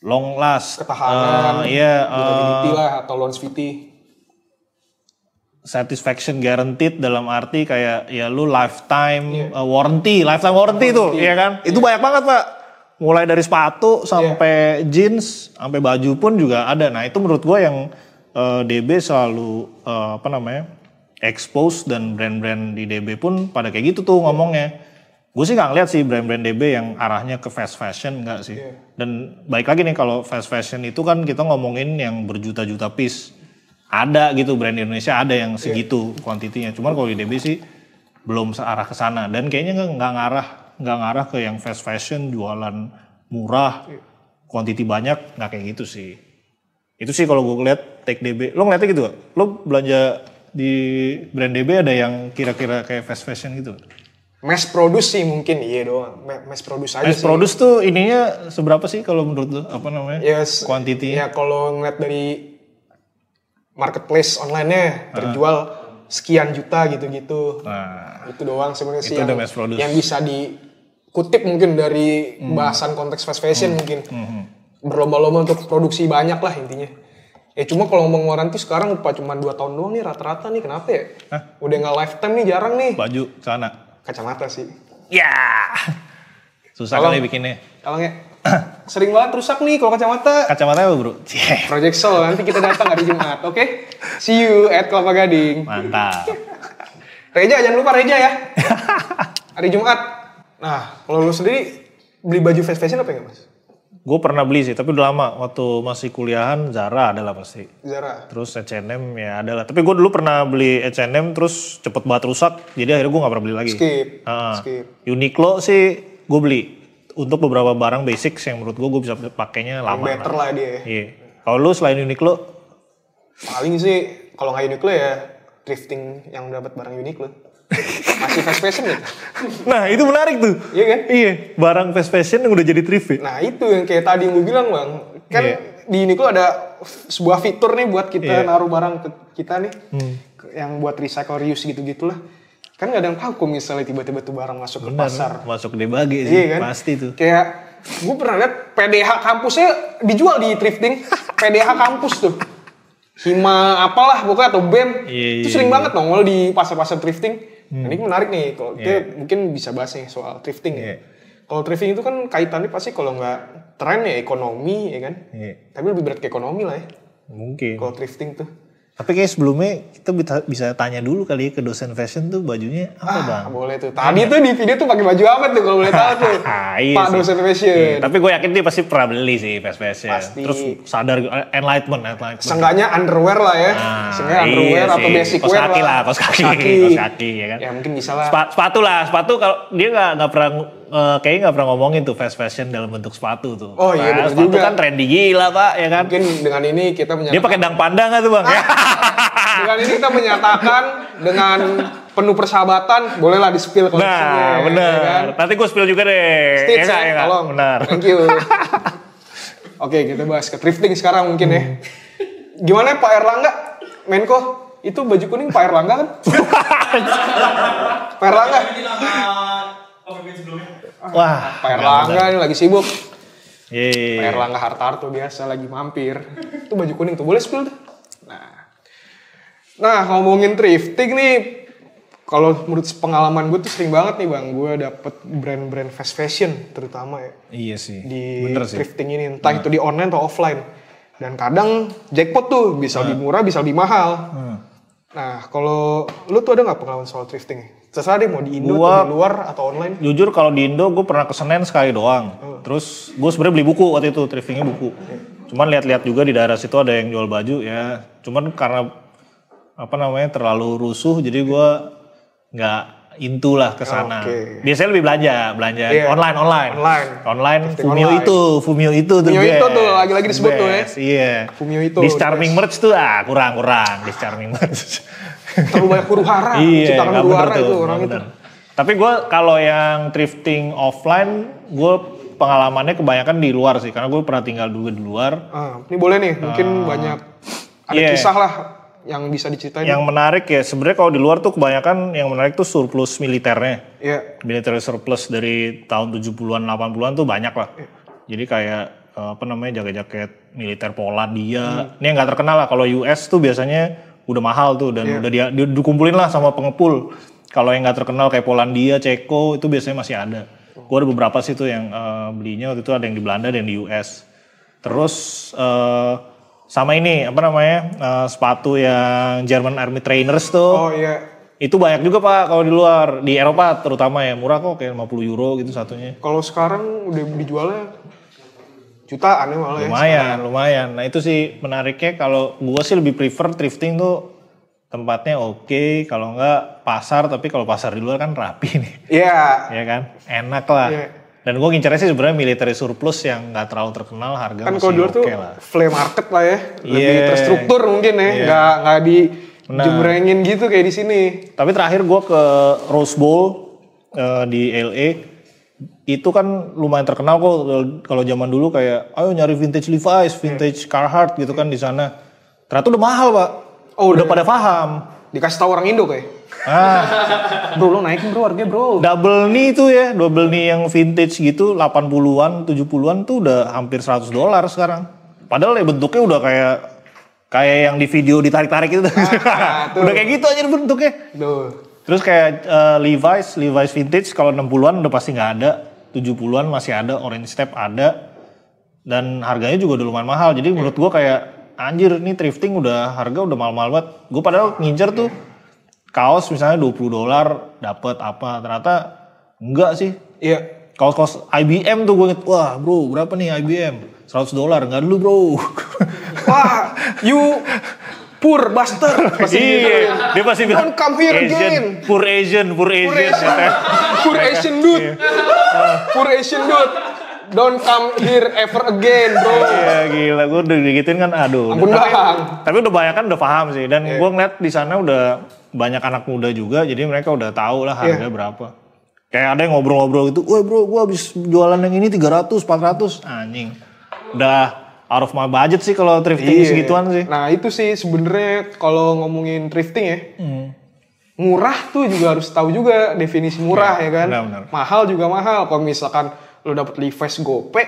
Speaker 2: long last.
Speaker 1: Ketahanan, durability lah atau longevity.
Speaker 2: Satisfaction guaranteed dalam arti kayak ya lu lifetime warranty itu ya kan itu banyak banget Pak, mulai dari sepatu sampai jeans sampai baju pun juga ada. Nah itu menurut gue yang DB selalu expose, dan brand-brand di DB pun pada kayak gitu tuh ngomongnya. Gue sih nggak ngeliat sih brand-brand DB yang arahnya ke fast fashion, enggak sih. Dan baik lagi nih kalau fast fashion itu kan kita ngomongin yang berjuta-juta piece. Ada gitu brand Indonesia ada yang segitu kuantitinya. Cuman kalau di DB sih belum searah ke sana dan kayaknya nggak ngarah ke yang fast fashion jualan murah, kuantiti banyak, nggak kayak gitu sih. Itu sih kalau gue lihat take DB. Lo ngeliatnya gitu gak? Lo belanja di brand DB ada yang kira-kira kayak fast fashion gitu?
Speaker 1: Mass produce sih mungkin doang. Mass produce aja sih.
Speaker 2: Mass produce tuh ininya seberapa sih kalau menurut lo? Kuantiti?
Speaker 1: Ya kalau ngeliat dari marketplace online-nya terjual sekian juta gitu-gitu. Nah, itu doang sebenarnya sih yang bisa dikutip mungkin dari bahasan konteks fast fashion mungkin. Berlomba-lomba untuk produksi banyak lah intinya. Cuma kalau ngomong warranty sekarang cuma 2 tahun doang nih rata-rata nih, kenapa ya? Udah nggak lifetime nih, jarang nih.
Speaker 2: Baju, celana.
Speaker 1: Kacamata sih.
Speaker 2: Ya. Susah kali bikinnya.
Speaker 1: Kalangnya. Sering banget rusak nih kalau kacamata.
Speaker 2: Kacamata apa bro?
Speaker 1: Project Soul, nanti kita datang hari Jumat, oke? See you at Kelapa Gading.
Speaker 2: Mantap.
Speaker 1: Reja, jangan lupa Reja ya. Hari Jumat. Nah, kalau lu sendiri beli baju fast fashion apa enggak Mas?
Speaker 2: Gue pernah beli sih, tapi udah lama. Waktu masih kuliahan Zara adalah pasti.
Speaker 1: Zara.
Speaker 2: Terus H&M ya adalah. Tapi gue dulu pernah beli H&M terus cepet banget rusak. Jadi akhirnya gue gak pernah beli lagi.
Speaker 1: Skip.
Speaker 2: Uniqlo sih gue beli. Untuk beberapa barang basics yang menurut gue bisa pakainya lama.
Speaker 1: Better lah dia.
Speaker 2: Iya. Kalau lu selain Uniqlo?
Speaker 1: Paling sih kalau nggak Uniqlo ya thrifting yang dapat barang Uniqlo. Masih fast fashion ya?
Speaker 2: Nah itu menarik tuh.
Speaker 1: Iya kan?
Speaker 2: Iya. Barang fast fashion yang udah jadi thrift ya?
Speaker 1: Nah itu yang kayak tadi yang gue bilang Bang. Kan di Uniqlo ada sebuah fitur nih buat kita naruh barang ke kita nih. Yang buat recycle reuse gitu-gitulah. Kan gak ada yang tahu kok misalnya tiba-tiba tuh barang masuk ke pasar.
Speaker 2: Masuk di bagi sih, kan? Pasti tuh.
Speaker 1: Kayak gue pernah lihat PDH kampusnya dijual di thrifting. PDH kampus tuh. Hima apalah pokoknya atau BEM. Itu sering banget nongol di pasar-pasar thrifting. Nah, ini menarik nih kalau kita mungkin bisa bahas nih soal thrifting ya. Kalau thrifting itu kan kaitannya pasti kalau nggak tren ya ekonomi ya kan. Tapi lebih berat ke ekonomi lah ya.
Speaker 2: Mungkin.
Speaker 1: Kalau thrifting tuh.
Speaker 2: Tapi kayak sebelumnya kita bisa tanya dulu kali ya ke dosen fashion tuh bajunya apa bang?
Speaker 1: Boleh tuh. Tadi tuh di video tuh pakai baju apa tuh kalau boleh tahu tuh?
Speaker 2: Iya
Speaker 1: Pak dosen fashion.
Speaker 2: Iya, tapi gue yakin dia pasti pernah beli sih fast fashion.
Speaker 1: Pasti.
Speaker 2: Terus sadar enlightenment.
Speaker 1: Seenggaknya underwear lah ya. Seenggaknya underwear atau basic wear lah.
Speaker 2: Kaos kaki ya kan.
Speaker 1: Ya mungkin bisa lah.
Speaker 2: Sepatu kalau dia nggak pernah kayaknya nggak pernah ngomongin tuh fast fashion dalam bentuk sepatu tuh.
Speaker 1: Oh iya benar
Speaker 2: sepatu
Speaker 1: juga.
Speaker 2: Kan trendy gila pak ya kan.
Speaker 1: Mungkin dengan ini kita menyatakan.
Speaker 2: Dia pakai dang panda nggak tuh bang?
Speaker 1: Dengan ini kita menyatakan dengan penuh persahabatan bolehlah di spill koleksinya.
Speaker 2: Nah benar.
Speaker 1: Ya kan?
Speaker 2: Nanti gue spill juga deh.
Speaker 1: Stitch ya, tolong.
Speaker 2: Benar.
Speaker 1: Thank you. Oke kita bahas ke thrifting sekarang mungkin ya. Gimana Pak Erlangga? Menko? Itu baju kuning Pak Erlangga kan? Pak Erlangga?
Speaker 2: Wah,
Speaker 1: Pak Erlangga ini lagi sibuk.
Speaker 2: Yeay.
Speaker 1: Pak Erlangga Hartarto biasa lagi mampir. Itu baju kuning tuh, boleh spill tuh. Nah ngomongin thrifting nih, kalau menurut pengalaman gue tuh sering banget nih bang, gue dapet brand-brand fast fashion terutama ya.
Speaker 2: Iya sih.
Speaker 1: Di
Speaker 2: bener sih.
Speaker 1: thrifting ini, entah itu di online atau offline. Dan kadang jackpot tuh, bisa lebih murah, bisa lebih mahal. Nah kalau lu tuh ada nggak pengalaman soal thrifting? Terserah deh mau di Indo atau di luar atau online.
Speaker 2: Jujur kalau di Indo gue pernah ke Senen sekali doang. Terus gue sebenarnya beli buku waktu itu, thriftingnya buku. Cuman lihat-lihat juga di daerah situ ada yang jual baju ya. Cuman karena terlalu rusuh jadi gue nggak into lah ke sana. Biasanya lebih belanja online. Fumio itu
Speaker 1: tuh lagi-lagi disebut tuh ya.
Speaker 2: Iya.
Speaker 1: Fumio itu.
Speaker 2: Di Charming Merch tuh kurang di Charming Merch.
Speaker 1: Terlalu banyak huru-hara, ciptakan huru-hara itu orang itu.
Speaker 2: Tapi gue kalau yang thrifting offline, gue pengalamannya kebanyakan di luar sih, karena gue pernah tinggal dulu di luar.
Speaker 1: Ini boleh nih, mungkin banyak ada kisah lah yang bisa diceritain.
Speaker 2: Yang menarik ya, sebenarnya kalau di luar tuh kebanyakan yang menarik tuh surplus militernya. Military surplus dari tahun 70-an, 80-an tuh banyak lah. Jadi kayak jaket-jaket militer Polandia. Ini yang nggak terkenal lah, kalau US tuh biasanya udah mahal tuh dan udah dikumpulin lah sama pengepul. Kalau yang nggak terkenal kayak Polandia, Ceko itu biasanya masih ada. Gue ada beberapa sih tuh yang belinya waktu itu ada yang di Belanda dan di US. Terus sama ini sepatu yang German Army Trainers tuh.
Speaker 1: Oh iya.
Speaker 2: Itu banyak juga pak kalau di luar, di Eropa terutama ya, murah kok kayak 50 euro gitu satunya.
Speaker 1: Kalau sekarang udah dijualnya jutaan ya malah
Speaker 2: lumayan. Nah itu sih menariknya, kalau gue sih lebih prefer thrifting tuh tempatnya oke, kalau enggak pasar, tapi kalau pasar di luar kan rapi nih.
Speaker 1: Iya.
Speaker 2: Iya kan, enak lah. Dan gue ngincernya sih sebenarnya military surplus yang nggak terlalu terkenal, harga
Speaker 1: kan
Speaker 2: masih oke lah. Kan
Speaker 1: kalau dulu tuh flea market lah ya, lebih terstruktur mungkin ya, nggak dijembrengin gitu kayak di sini.
Speaker 2: Tapi terakhir gue ke Rose Bowl di LA, itu kan lumayan terkenal kok kalau zaman dulu, kayak ayo nyari vintage Levi's, vintage Carhartt gitu kan di sana. Ternyata udah mahal pak. Udah pada paham.
Speaker 1: Dikasih tahu orang Indo kayak. Bro lo naikin bro harganya bro.
Speaker 2: Double knee itu ya, double knee yang vintage gitu 80-an, 70-an tuh udah hampir $100 sekarang. Padahal ya bentuknya udah kayak yang di video ditarik-tarik itu. Udah kayak gitu aja bentuknya. Terus kayak Levi's vintage kalau 60-an udah pasti nggak ada, 70-an masih ada, orange step ada, dan harganya juga udah lumayan mahal. Jadi menurut gua kayak anjir nih thrifting harga udah mahal-mahal banget. Gue padahal ngincer tuh kaos misalnya $20 dapat apa, ternyata enggak sih.
Speaker 1: Iya.
Speaker 2: Kaos IBM tuh gue inget, wah bro berapa nih IBM? $100, enggak dulu bro.
Speaker 1: Wah, you poor bastard.
Speaker 2: Dia pasti bilang,
Speaker 1: don't come here again.
Speaker 2: Poor Asian.
Speaker 1: Poor Asian dude. Poor Asian dude. Don't come here ever again bro.
Speaker 2: Iya gila, gue udah digituin kan, aduh.
Speaker 1: Ampun bang.
Speaker 2: Tapi udah banyak kan udah paham sih. Dan gue ngeliat di sana udah banyak anak muda juga, jadi mereka udah tahu lah harga berapa. Kayak ada yang ngobrol-ngobrol gitu, woi bro gue habis jualan yang ini 300, 400. Anjing. Udah out of my budget sih kalau thrifting segituan sih.
Speaker 1: Nah itu sih sebenarnya kalau ngomongin thrifting ya. Murah tuh juga harus tahu juga definisi murah ya kan. Benar. Mahal juga mahal. Kalau misalkan lo dapet Levi's gope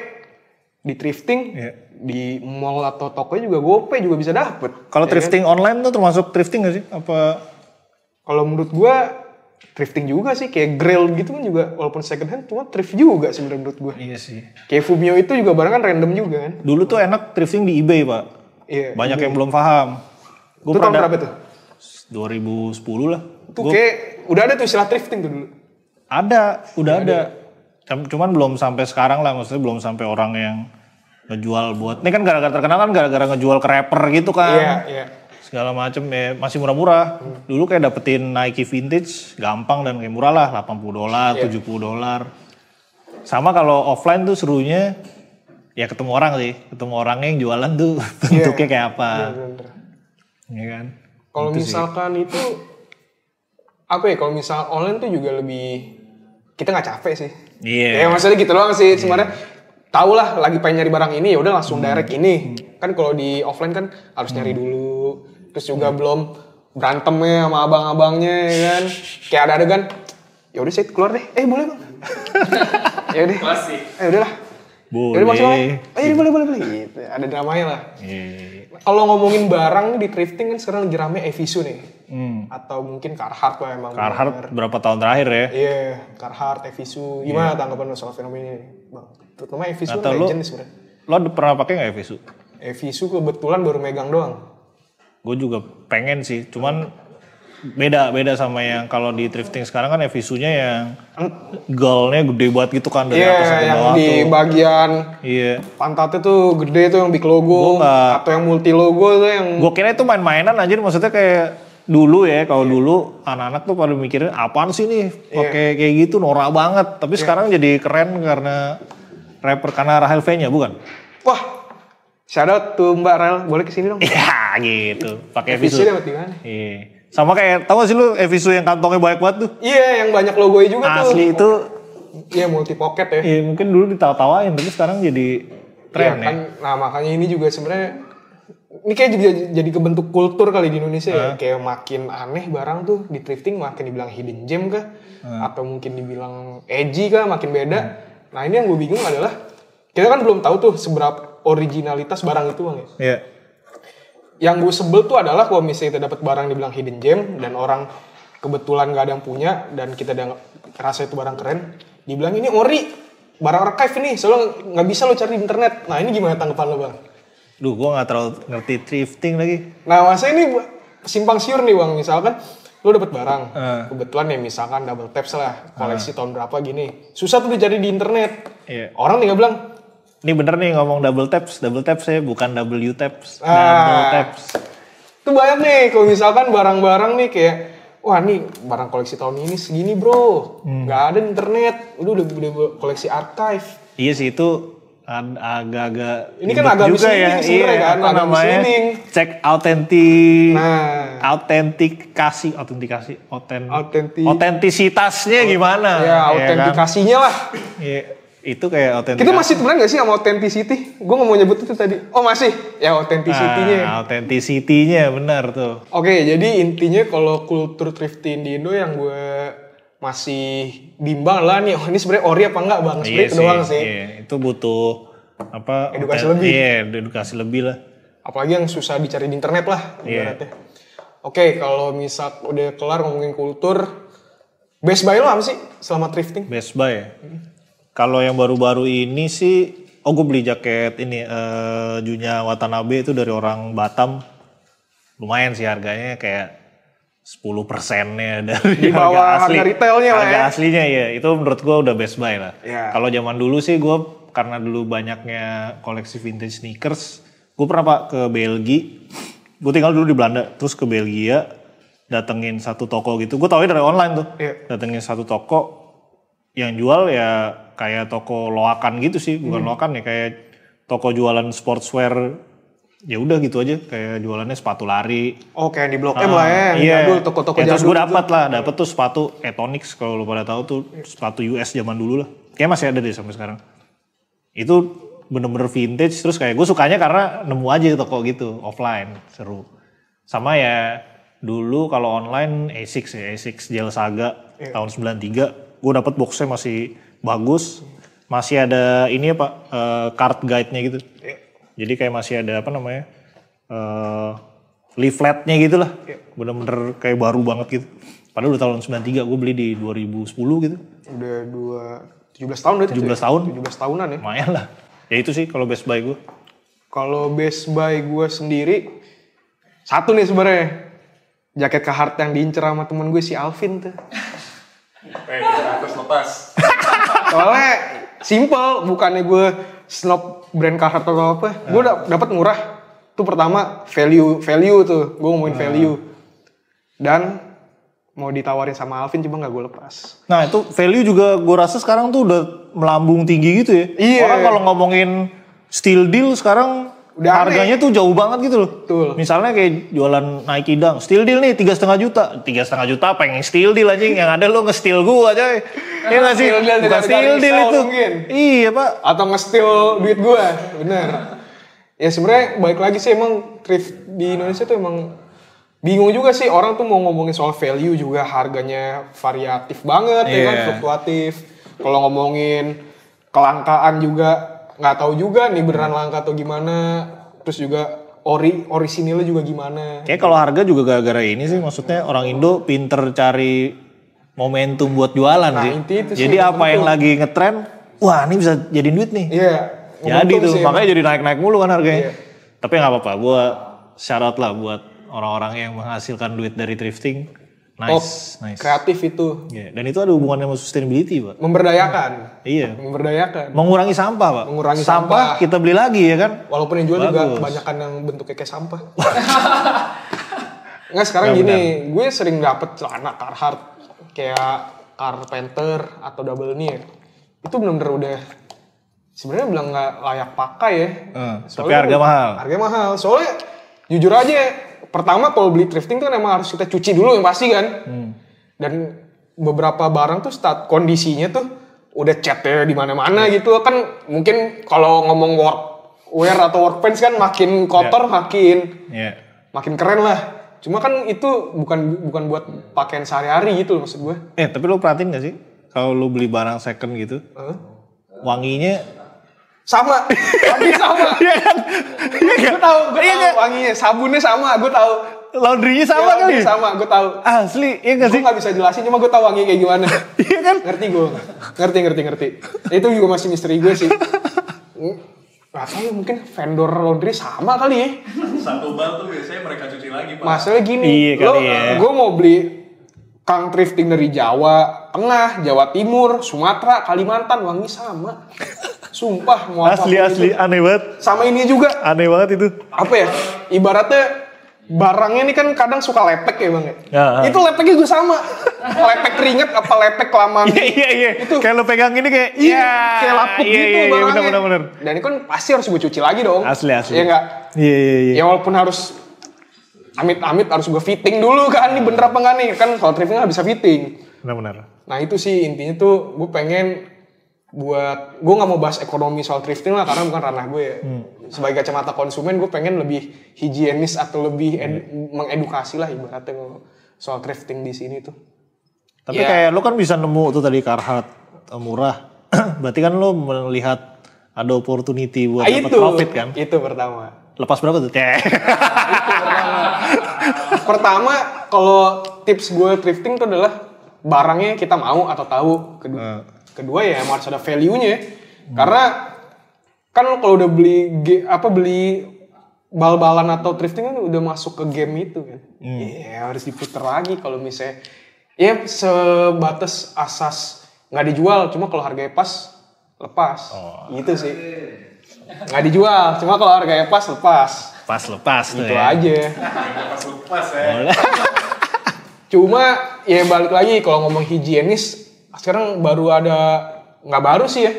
Speaker 1: di thrifting, di mall atau toko juga GoPay juga bisa dapet.
Speaker 2: Kalau thrifting online tuh termasuk thrifting gak sih? Apa?
Speaker 1: Kalau menurut gue thrifting juga sih, kayak Grail gitu kan juga walaupun second hand cuma thrift juga sebenarnya menurut gue.
Speaker 2: Iya sih.
Speaker 1: Kayak Fumio itu juga barang kan random juga kan.
Speaker 2: Dulu tuh enak thrifting di eBay Pak.
Speaker 1: Iya.
Speaker 2: Banyak yang belum paham.
Speaker 1: Itu tahun berapa tuh?
Speaker 2: 2010 lah.
Speaker 1: Tuh kayak udah ada tuh istilah thrifting tuh dulu.
Speaker 2: Udah ada. Cuman belum sampai sekarang lah, maksudnya belum sampai orang yang ngejual buat. Ini kan gara-gara terkenal kan gara-gara ngejual ke rapper gitu kan.
Speaker 1: Iya.
Speaker 2: Segala macem ya masih murah-murah. Dulu kayak dapetin Nike vintage gampang dan kayak murah lah, $80, $70. Sama kalau offline tuh serunya ya ketemu orang sih, ketemu orangnya yang jualan tuh bentuknya kayak apa. Iya kan.
Speaker 1: Kalau misalkan sih. Itu apa ya? Kalau misal online tuh juga lebih kita nggak capek sih.
Speaker 2: Iya.
Speaker 1: Ya maksudnya gitu doang sih. Sebenarnya tahu lah lagi pengen nyari barang ini ya udah langsung direct ini. Kan kalau di offline kan harus nyari dulu. Terus juga belum berantemnya sama abang-abangnya ya kan. Kayak ada adegan, ya udah saya keluar deh. Boleh bang? Ya udah.
Speaker 3: Masih.
Speaker 1: Udahlah.
Speaker 2: Boleh.
Speaker 1: Jadi maksudnya, boleh. Gitu. Ada dramanya lah. Kalau ngomongin barang di thrifting kan sekarang lagi rame Evisu nih. Atau mungkin Carhartt lah emang.
Speaker 2: Carhartt berapa tahun terakhir ya?
Speaker 1: Iya, Carhartt, Evisu. Gimana tanggapan lo soal fenomena ini, Bang? Terutama Evisu
Speaker 2: kan
Speaker 1: legend nih sebenarnya.
Speaker 2: Lo pernah pakai nggak Evisu?
Speaker 1: Evisu kebetulan baru megang doang.
Speaker 2: Gue juga pengen sih, cuman beda sama yang kalau di thrifting sekarang kan Evisunya yang galnya gede banget gitu kan dari atas sampai
Speaker 1: yang
Speaker 2: bawah
Speaker 1: di
Speaker 2: tuh.
Speaker 1: bagian
Speaker 2: pantatnya
Speaker 1: tuh gede tuh yang big logo atau yang multi logo tuh yang.
Speaker 2: Gue kira itu main-mainan anjir, maksudnya kayak dulu ya, kalau dulu anak-anak tuh pada mikirin apaan sih nih pakai kayak gitu norak banget, tapi sekarang jadi keren karena rapper, karena Rahel V-nya bukan?
Speaker 1: Wah. Shout out tuh Mbak Rel, boleh kesini dong?
Speaker 2: Iya gitu, pakai Evisu.
Speaker 1: Evisu dapat di mana?
Speaker 2: Iya. Sama kayak, tau gak sih lu Evisu yang kantongnya banyak banget tuh?
Speaker 1: Iya, yang banyak logonya juga tuh.
Speaker 2: Asli itu.
Speaker 1: Iya, multi pocket ya.
Speaker 2: Iya, mungkin dulu ditawa-tawain, tapi sekarang jadi tren ya.
Speaker 1: Kan, nah makanya ini juga sebenarnya, ini kayak jadi kebentuk kultur kali di Indonesia ya. Kayak makin aneh barang tuh di thrifting, makin dibilang hidden gem kah? Atau mungkin dibilang edgy kah, makin beda. Nah ini yang gue bingung adalah, kita kan belum tahu tuh seberapa originalitas barang itu Bang ya.
Speaker 2: Iya.
Speaker 1: Yang gue sebel tuh adalah kalau misalnya kita dapat barang dibilang hidden gem dan orang kebetulan gak ada yang punya dan kita udah ngerasa itu barang keren, dibilang ini ori, barang archive ini, soalnya nggak bisa lo cari di internet. Nah ini gimana tanggapan lo Bang?
Speaker 2: Duh, gue nggak terlalu ngerti thrifting lagi.
Speaker 1: Nah masa ini simpang siur nih Bang, misalkan lo dapet barang, kebetulan ya misalkan double taps lah, koleksi tahun berapa gini, susah tuh dicari di internet. Orang tinggal bilang,
Speaker 2: ini bener nih ngomong double taps ya, bukan W taps, double taps.
Speaker 1: Itu banyak nih, kalau misalkan barang-barang nih kayak, wah nih barang koleksi tahun ini segini bro, nggak ada di internet, udah koleksi archive.
Speaker 2: Iya sih itu agak-agak
Speaker 1: ini kan agak
Speaker 2: juga ya,
Speaker 1: iya kan,
Speaker 2: apa namanya, cek autentisitasnya gimana?
Speaker 1: Ya autentikasinya lah.
Speaker 2: Iya. Itu kayak autentikasi.
Speaker 1: Kita masih temenan gak sih sama authenticity? Gue gak mau nyebut itu tadi. Oh masih? Ya authenticity-nya.
Speaker 2: Authenticity-nya benar tuh.
Speaker 1: Oke, jadi intinya kalau kultur thrifting di Indo yang gue masih bimbang lah nih, ini sebenarnya ori apa enggak Bang? Sebenarnya itu doang sih.
Speaker 2: Iya, itu butuh
Speaker 1: edukasi lebih.
Speaker 2: Iya, edukasi lebih lah.
Speaker 1: Apalagi yang susah dicari di internet lah. Oke, kalau misal udah kelar ngomongin kultur, best buy lo apa sih selama thrifting?
Speaker 2: Best buy ya? Kalau yang baru-baru ini sih, gue beli jaket ini Junya Watanabe itu dari orang Batam. Lumayan sih harganya kayak 10%-nya dari
Speaker 1: di bawah
Speaker 2: harga asli.
Speaker 1: Harga retailnya lah ya.
Speaker 2: Harga aslinya ya, itu menurut gue udah best buy lah.
Speaker 1: Yeah.
Speaker 2: Kalau zaman dulu sih gue, karena dulu banyaknya koleksi vintage sneakers, gue pernah Pak ke Belgia. Gue tinggal dulu di Belanda, terus ke Belgia, datengin satu toko gitu. Gue taunya dari online tuh. Yeah. Datengin satu toko, yang jual ya kayak toko loakan gitu sih, bukan loakan ya, kayak toko jualan sportswear. Ya udah gitu aja, kayak jualannya sepatu lari.
Speaker 1: Oh kayak di Blok M lah ya,
Speaker 2: iya.
Speaker 1: jadul, toko-toko
Speaker 2: ya,
Speaker 1: jadul.
Speaker 2: Terus gue dapet tuh sepatu Etonics, kalau lu pada tahu tuh sepatu US zaman dulu lah. Kayak masih ada deh sampai sekarang. Itu bener-bener vintage, terus kayak gue sukanya karena nemu aja toko gitu, offline, seru. Sama ya dulu kalau online Asics Gel Saga tahun 93. Gue dapet boxnya masih bagus, masih ada ini ya Pak, card guide-nya gitu. Jadi kayak masih ada apa namanya leafletnya gitu lah. Bener-bener kayak baru banget gitu. Padahal udah tahun 93, gue beli di 2010 gitu.
Speaker 1: Udah 17 tahun berarti.
Speaker 2: 17 tahun.
Speaker 1: 17 tahunan ya.
Speaker 2: Lumayan lah. Ya itu sih kalau Best Buy gue.
Speaker 1: Kalau Best Buy gue sendiri, satu nih sebenarnya. Jaket Carhartt yang diincer sama temen gue si Alvin tuh.
Speaker 3: Terus lepas.
Speaker 1: Soalnya simple, bukannya gue snob brand Carhartt atau apa. Gue dapat murah. Itu pertama value tuh. Gue ngomongin value. Dan mau ditawarin sama Alvin cuma gak gue lepas.
Speaker 2: Nah itu value juga gue rasa sekarang tuh udah melambung tinggi gitu ya.
Speaker 1: Iya.
Speaker 2: Orang kalau ngomongin steel deal sekarang udah harganya tuh jauh banget gitu loh.
Speaker 1: Betul.
Speaker 2: Misalnya kayak jualan Nike Dunk, steel deal nih 3,5 juta. 3,5 juta pengen steel deal aja, yang ada lo nge-steal gue aja. Iya gak sih? Bukan steel deal itu.
Speaker 1: Mungkin.
Speaker 2: Iya pak.
Speaker 1: Atau nge-steal duit gue, bener. Ya sebenarnya balik lagi sih emang thrift di Indonesia tuh emang bingung juga sih, orang tuh mau ngomongin soal value juga harganya variatif banget ya kan, fluktuatif. Kalau ngomongin kelangkaan juga nggak tahu juga nih beneran langka atau gimana. Terus juga orisinilnya juga gimana.
Speaker 2: Kayak kalau harga juga gara-gara ini sih, maksudnya orang Indo pinter cari momentum buat jualan sih.
Speaker 1: Itu
Speaker 2: jadi
Speaker 1: sih,
Speaker 2: apa yang lagi ngetren, wah ini bisa jadiin duit nih.
Speaker 1: Iya.
Speaker 2: Jadi tuh sih, makanya jadi naik-naik mulu kan harganya.
Speaker 1: Iya.
Speaker 2: Tapi nggak apa-apa, gue shout out lah buat orang-orang yang menghasilkan duit dari thrifting. Nice.
Speaker 1: Kreatif itu.
Speaker 2: Yeah. Dan itu ada hubungannya sama sustainability, Pak.
Speaker 1: Memberdayakan.
Speaker 2: Iya.
Speaker 1: Memberdayakan.
Speaker 2: Mengurangi sampah, Pak.
Speaker 1: Mengurangi
Speaker 2: sampah. Kita beli lagi ya kan.
Speaker 1: Walaupun yang jual juga kebanyakan yang bentuknya kayak sampah. Nggak, sekarang gini, gue sering dapet celana Carhartt kayak Carpenter atau Double Knee. Itu bener-bener udah sebenarnya bilang nggak layak pakai ya.
Speaker 2: Tapi harga mahal.
Speaker 1: Harga mahal. Soalnya jujur aja, pertama kalau beli thrifting tuh emang harus kita cuci dulu yang pasti kan. Dan beberapa barang tuh kondisinya tuh udah catnya di mana-mana gitu kan. Mungkin kalau ngomong workwear atau workpants kan makin kotor makin keren lah. Cuma kan itu bukan buat pakaian sehari-hari gitu loh maksud gue.
Speaker 2: Tapi lo perhatiin gak sih kalau lo beli barang second gitu, wanginya
Speaker 1: sama, wangi sama. Iya kan? Gue tahu wanginya, sabunnya sama, gue tahu.
Speaker 2: Laundry-nya sama kali?
Speaker 1: Sama, gue tahu.
Speaker 2: Asli, iya gak sih?
Speaker 1: Gue gak bisa jelasin, cuma gue tahu wangi kayak gimana.
Speaker 2: Iya kan?
Speaker 1: Ngerti gue, ngerti. Itu juga masih misteri gue sih. Gak tahu, mungkin vendor laundry sama kali ya.
Speaker 3: Satu bar tuh biasanya mereka cuci lagi, Pak.
Speaker 1: Masalahnya gini, gue mau beli Kang thrifting dari Jawa Tengah, Jawa Timur, Sumatera, Kalimantan, wangi sama. Sumpah, mau
Speaker 2: asli aneh banget.
Speaker 1: Sama ini juga.
Speaker 2: Aneh banget itu.
Speaker 1: Apa ya? Ibaratnya barangnya ini kan kadang suka lepek ya bang ya. Itu lepeknya juga sama. Lepek keringet apa lepek kelamaan.
Speaker 2: Iya.
Speaker 1: Itu
Speaker 2: kayak lo pegang ini kayak.
Speaker 1: kayak lapuk gitu barangnya.
Speaker 2: Iya benar.
Speaker 1: Dan itu kan pasti harus gue cuci lagi dong.
Speaker 2: Asli.
Speaker 1: Iya nggak?
Speaker 2: Iya.
Speaker 1: Ya walaupun harus amit-amit harus gue fitting dulu kan, ini bener apa enggak nih, kan kalau thrifting nggak bisa fitting.
Speaker 2: Benar.
Speaker 1: Nah itu sih intinya tuh gue pengen gue nggak mau bahas ekonomi soal thrifting lah karena bukan ranah gue ya. Sebagai kacamata konsumen gue pengen lebih higienis atau lebih mengedukasi lah ibaratnya soal thrifting di sini tuh.
Speaker 2: Tapi kayak lo kan bisa nemu tuh tadi Carhartt murah, berarti kan lo melihat ada opportunity buat dapat profit kan?
Speaker 1: Itu pertama.
Speaker 2: Lepas berapa tuh?
Speaker 1: Pertama, kalau tips gue thrifting itu adalah barangnya kita mau atau tahu. Kedua ya harus ada value-nya. Karena kan kalau udah beli bal-balan atau thrifting kan udah masuk ke game itu kan. Harus diputer lagi kalau misalnya ya sebatas asas nggak dijual, cuma kalau harganya pas lepas. Gitu sih. Nggak dijual, cuma kalau harganya pas lepas.
Speaker 2: Pas lepas tuh
Speaker 1: gitu
Speaker 2: ya.
Speaker 1: aja.
Speaker 3: Pas lepas ya.
Speaker 1: Cuma ya balik lagi kalau ngomong higienis sekarang baru ada, nggak baru sih ya,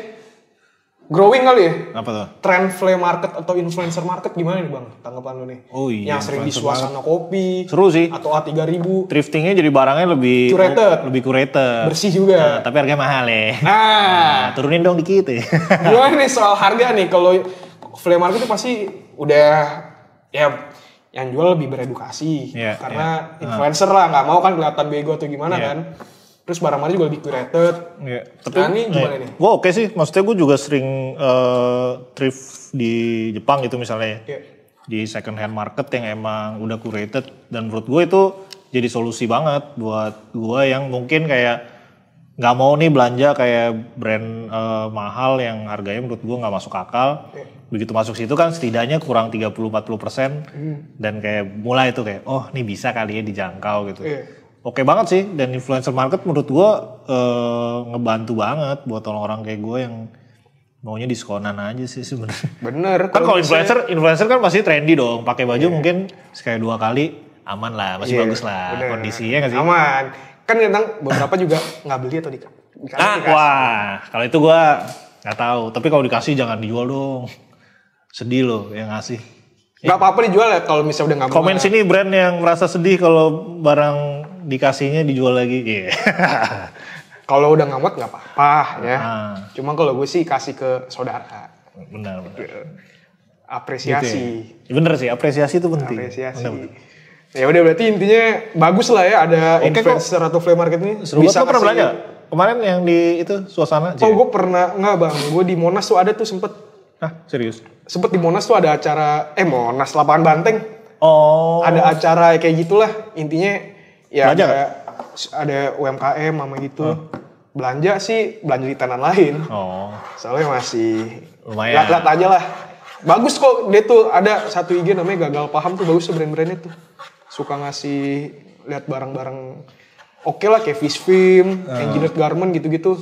Speaker 1: growing kali ya.
Speaker 2: Apa tuh?
Speaker 1: Trend flea market atau influencer market gimana nih bang? Tanggapan lu nih?
Speaker 2: Oh iya.
Speaker 1: Yang sering di suasana kopi.
Speaker 2: Seru sih.
Speaker 1: Atau A3000.
Speaker 2: Thriftingnya jadi barangnya lebih curated.
Speaker 1: Bersih juga.
Speaker 2: Tapi harganya mahal ya.
Speaker 1: Nah,
Speaker 2: turunin dong dikit ya.
Speaker 1: Gimana nih soal harga nih? Kalau flea market itu pasti udah ya yang jual lebih beredukasi. Karena influencer lah, nggak mau kan kelihatan bego atau gimana kan. Terus barang mana juga lebih curated.
Speaker 2: Iya. Tapi
Speaker 1: Nah ini gimana nih?
Speaker 2: Gue oke sih, maksudnya gue juga sering thrift di Jepang gitu misalnya.
Speaker 1: Iya.
Speaker 2: Di second hand market yang emang udah curated. Dan menurut gue itu jadi solusi banget buat gue yang mungkin kayak nggak mau nih belanja kayak brand mahal yang harganya menurut gue nggak masuk akal. Begitu masuk situ kan setidaknya kurang 30-40%. Dan kayak mulai tuh kayak oh ini bisa kali ya dijangkau gitu. Oke banget sih, dan influencer market menurut gue ngebantu banget buat orang-orang kayak gue yang maunya diskonan aja sih sebenarnya.
Speaker 1: Bener.
Speaker 2: Kan kalau influencer kan pasti trendy dong, pakai baju mungkin sekali 2 kali aman lah, masih bagus lah kondisinya nggak sih?
Speaker 1: Aman. Kan kadang beberapa juga nggak beli atau dikasih.
Speaker 2: Wah, kalau itu gue nggak tahu. Tapi kalau dikasih jangan dijual dong, sedih loh yang ngasih.
Speaker 1: Gak apa-apa dijual ya kalau misalnya udah nggak mau.
Speaker 2: Komen sini brand yang merasa sedih kalau barang dikasihnya dijual lagi.
Speaker 1: Kalau udah nggak muat nggak apa-apa ya. Cuma kalau gue sih kasih ke saudara.
Speaker 2: Benar.
Speaker 1: Apresiasi.
Speaker 2: Gitu ya? Bener sih, apresiasi itu penting.
Speaker 1: Apresiasi.
Speaker 2: Bener.
Speaker 1: Ya udah berarti intinya bagus lah ya ada influencer atau flea market ini.
Speaker 2: Bisa pernah belanja? Kemarin yang di itu suasana.
Speaker 1: Oh gue pernah nggak bang. Gue di Monas tuh ada tuh sempet.
Speaker 2: Hah serius?
Speaker 1: Sempet di Monas tuh ada acara Monas lapangan Banteng.
Speaker 2: Oh.
Speaker 1: Ada acara kayak gitulah intinya ya ada UMKM sama gitu. Belanja di tanah lain.
Speaker 2: Oh.
Speaker 1: Soalnya masih
Speaker 2: lumayan.
Speaker 1: Lihat aja lah. Bagus kok dia tuh ada satu IG namanya Gagal Paham tuh bagus tuh brand-brandnya tuh. Suka ngasih lihat barang-barang oke lah kayak Fish Film, Engineered Garment gitu-gitu.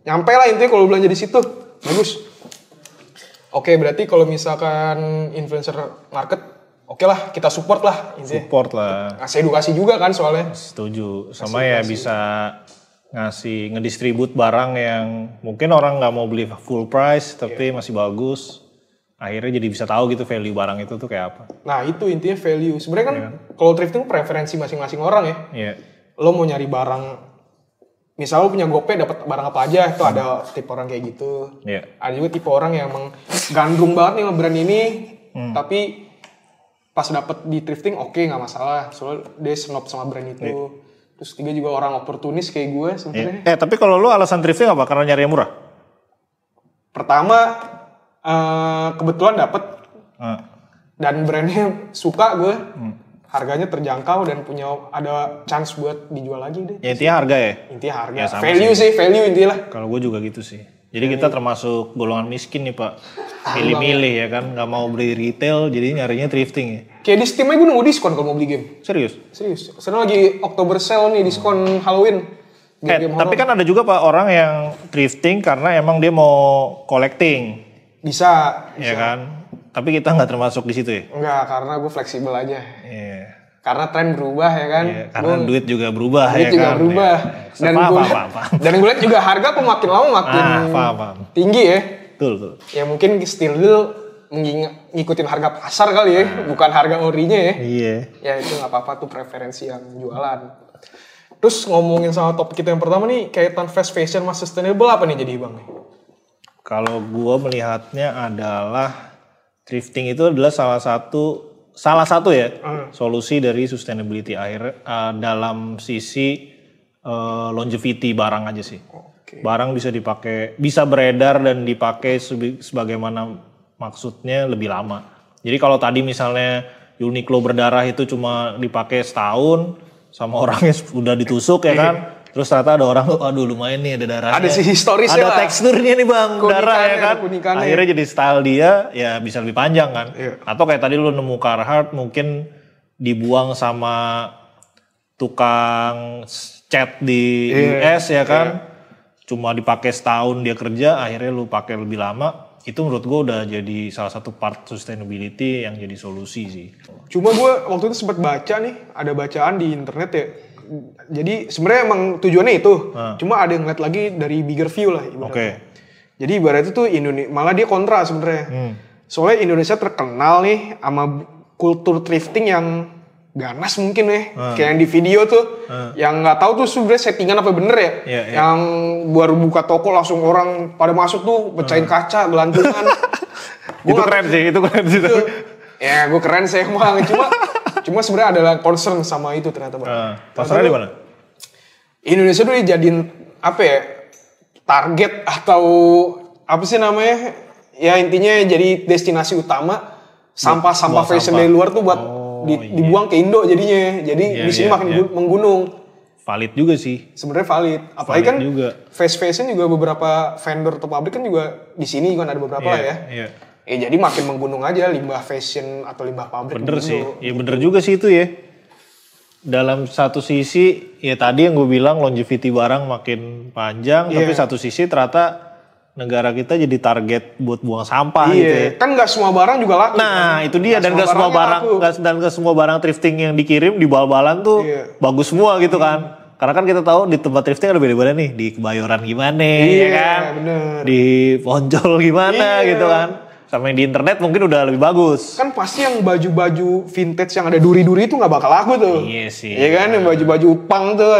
Speaker 1: Nyampe lah intinya kalau belanja di situ. Bagus. Oke, berarti kalau misalkan influencer market, oke lah kita support lah intinya.
Speaker 2: Support lah.
Speaker 1: Ngasih edukasi juga kan soalnya.
Speaker 2: Setuju. Sama ya bisa ngasih ngedistribut barang yang mungkin orang nggak mau beli full price tapi masih bagus. Akhirnya jadi bisa tahu gitu value barang itu tuh kayak apa.
Speaker 1: Nah itu intinya value. Sebenarnya kan kalau thrifting preferensi masing-masing orang ya.
Speaker 2: Iya.
Speaker 1: Lo mau nyari barang, misal lo punya GoPay dapat barang apa aja, itu ada tipe orang kayak gitu.
Speaker 2: Iya.
Speaker 1: Ada juga tipe orang yang emang gandrung banget nih sama brand ini, tapi pas dapet di thrifting oke nggak masalah. Soalnya dia snob sama brand itu. Iya. Terus tiga juga orang oportunis kayak gue sebenarnya.
Speaker 2: Iya. Tapi kalau lo alasan thrifting apa? Karena nyari yang murah?
Speaker 1: Pertama, kebetulan dapet dan brandnya suka gue. Harganya terjangkau dan ada chance buat dijual lagi deh.
Speaker 2: Ya intinya harga ya?
Speaker 1: Intinya harga. Ya, value sih, value intinya lah.
Speaker 2: Kalau gue juga gitu sih. Jadi kita termasuk golongan miskin nih Pak. Milih-milih ya kan, nggak mau beli retail jadi nyarinya thrifting ya.
Speaker 1: Kayak di Steam aja gue nunggu diskon kalau mau beli game.
Speaker 2: Serius?
Speaker 1: Serius. Sekarang lagi Oktober sale nih, diskon Halloween.
Speaker 2: Tapi kan ada juga Pak orang yang thrifting karena emang dia mau collecting.
Speaker 1: Bisa.
Speaker 2: Ya kan? Tapi kita nggak termasuk di situ ya?
Speaker 1: Enggak, karena gue fleksibel aja.
Speaker 2: Iya.
Speaker 1: Karena tren berubah ya kan.
Speaker 2: Iya, karena duit juga berubah ya kan.
Speaker 1: Duit juga berubah.
Speaker 2: Ya.
Speaker 1: Dan gue lihat juga harga kok makin lama makin tinggi ya.
Speaker 2: Betul.
Speaker 1: Ya mungkin still deal ngikutin harga pasar kali ya, bukan harga orinya ya.
Speaker 2: Iya.
Speaker 1: Ya itu nggak apa-apa tuh preferensi yang jualan. Terus ngomongin sama topik kita yang pertama nih, kaitan fast fashion sama sustainable apa nih jadi bang?
Speaker 2: Kalau gue melihatnya adalah thrifting itu adalah salah satu ya solusi dari sustainability dalam sisi longevity barang aja sih. Barang bisa dipakai, bisa beredar dan dipakai sebagaimana maksudnya lebih lama. Jadi kalau tadi misalnya Uniqlo berdarah itu cuma dipakai setahun sama orangnya udah ditusuk ya kan. Terus ternyata ada orang, aduh lumayan nih ada darahnya.
Speaker 1: Ada sih historisnya
Speaker 2: ada teksturnya nih bang, darah ya kan. Akhirnya jadi style dia ya bisa lebih panjang kan. Iya. Atau kayak tadi lu nemu Carhartt mungkin dibuang sama tukang cat di US ya kan. Cuma dipakai setahun dia kerja, akhirnya lu pakai lebih lama. Itu menurut gue udah jadi salah satu part sustainability yang jadi solusi sih.
Speaker 1: Cuma gue waktu itu sempat baca nih, ada bacaan di internet ya. Jadi sebenarnya emang tujuannya itu, cuma ada yang ngeliat lagi dari bigger view lah ibaratnya. Jadi ibaratnya tuh malah dia kontra sebenarnya. Soalnya Indonesia terkenal nih sama kultur thrifting yang ganas mungkin ya, kayak yang di video tuh, yang nggak tahu tuh sebenarnya settingan apa bener ya, yang baru buka toko langsung orang pada masuk tuh pecahin kaca, gelantungan.
Speaker 2: Itu keren sih, itu keren sih.
Speaker 1: Ya gue keren sih emang, cuma sebenarnya adalah concern sama itu ternyata bang.
Speaker 2: Pasarnya di mana?
Speaker 1: Indonesia tuh dijadiin apa ya, target atau apa sih namanya, ya intinya jadi destinasi utama sampah-sampah fashion dari luar tuh buat dibuang ke Indo jadinya. Jadi di sini makin menggunung.
Speaker 2: Valid juga sih.
Speaker 1: Sebenarnya valid. Apalagi kan juga. Fast fashion juga beberapa vendor atau pabrik kan juga di sini juga ada beberapa lah ya. Jadi makin menggunung aja limbah fashion atau limbah pabrik.
Speaker 2: Bener sih. Ya bener juga sih itu ya. Dalam satu sisi ya tadi yang gue bilang longevity barang makin panjang, tapi satu sisi ternyata negara kita jadi target buat buang sampah gitu ya.
Speaker 1: Kan nggak semua barang juga laku.
Speaker 2: Nah, itu dia, dan nggak semua barang thrifting yang dikirim di bal-balan tuh bagus semua gitu kan. Karena kan kita tahu di tempat thrifting ada beda-beda nih, di Kebayoran gimana ya kan.
Speaker 1: Bener.
Speaker 2: Di Poncol gimana gitu kan. Sama yang di internet mungkin udah lebih bagus.
Speaker 1: Kan pasti yang baju-baju vintage yang ada duri-duri itu nggak bakal laku tuh.
Speaker 2: Iya sih.
Speaker 1: Iya kan, yang baju-baju punk tuh,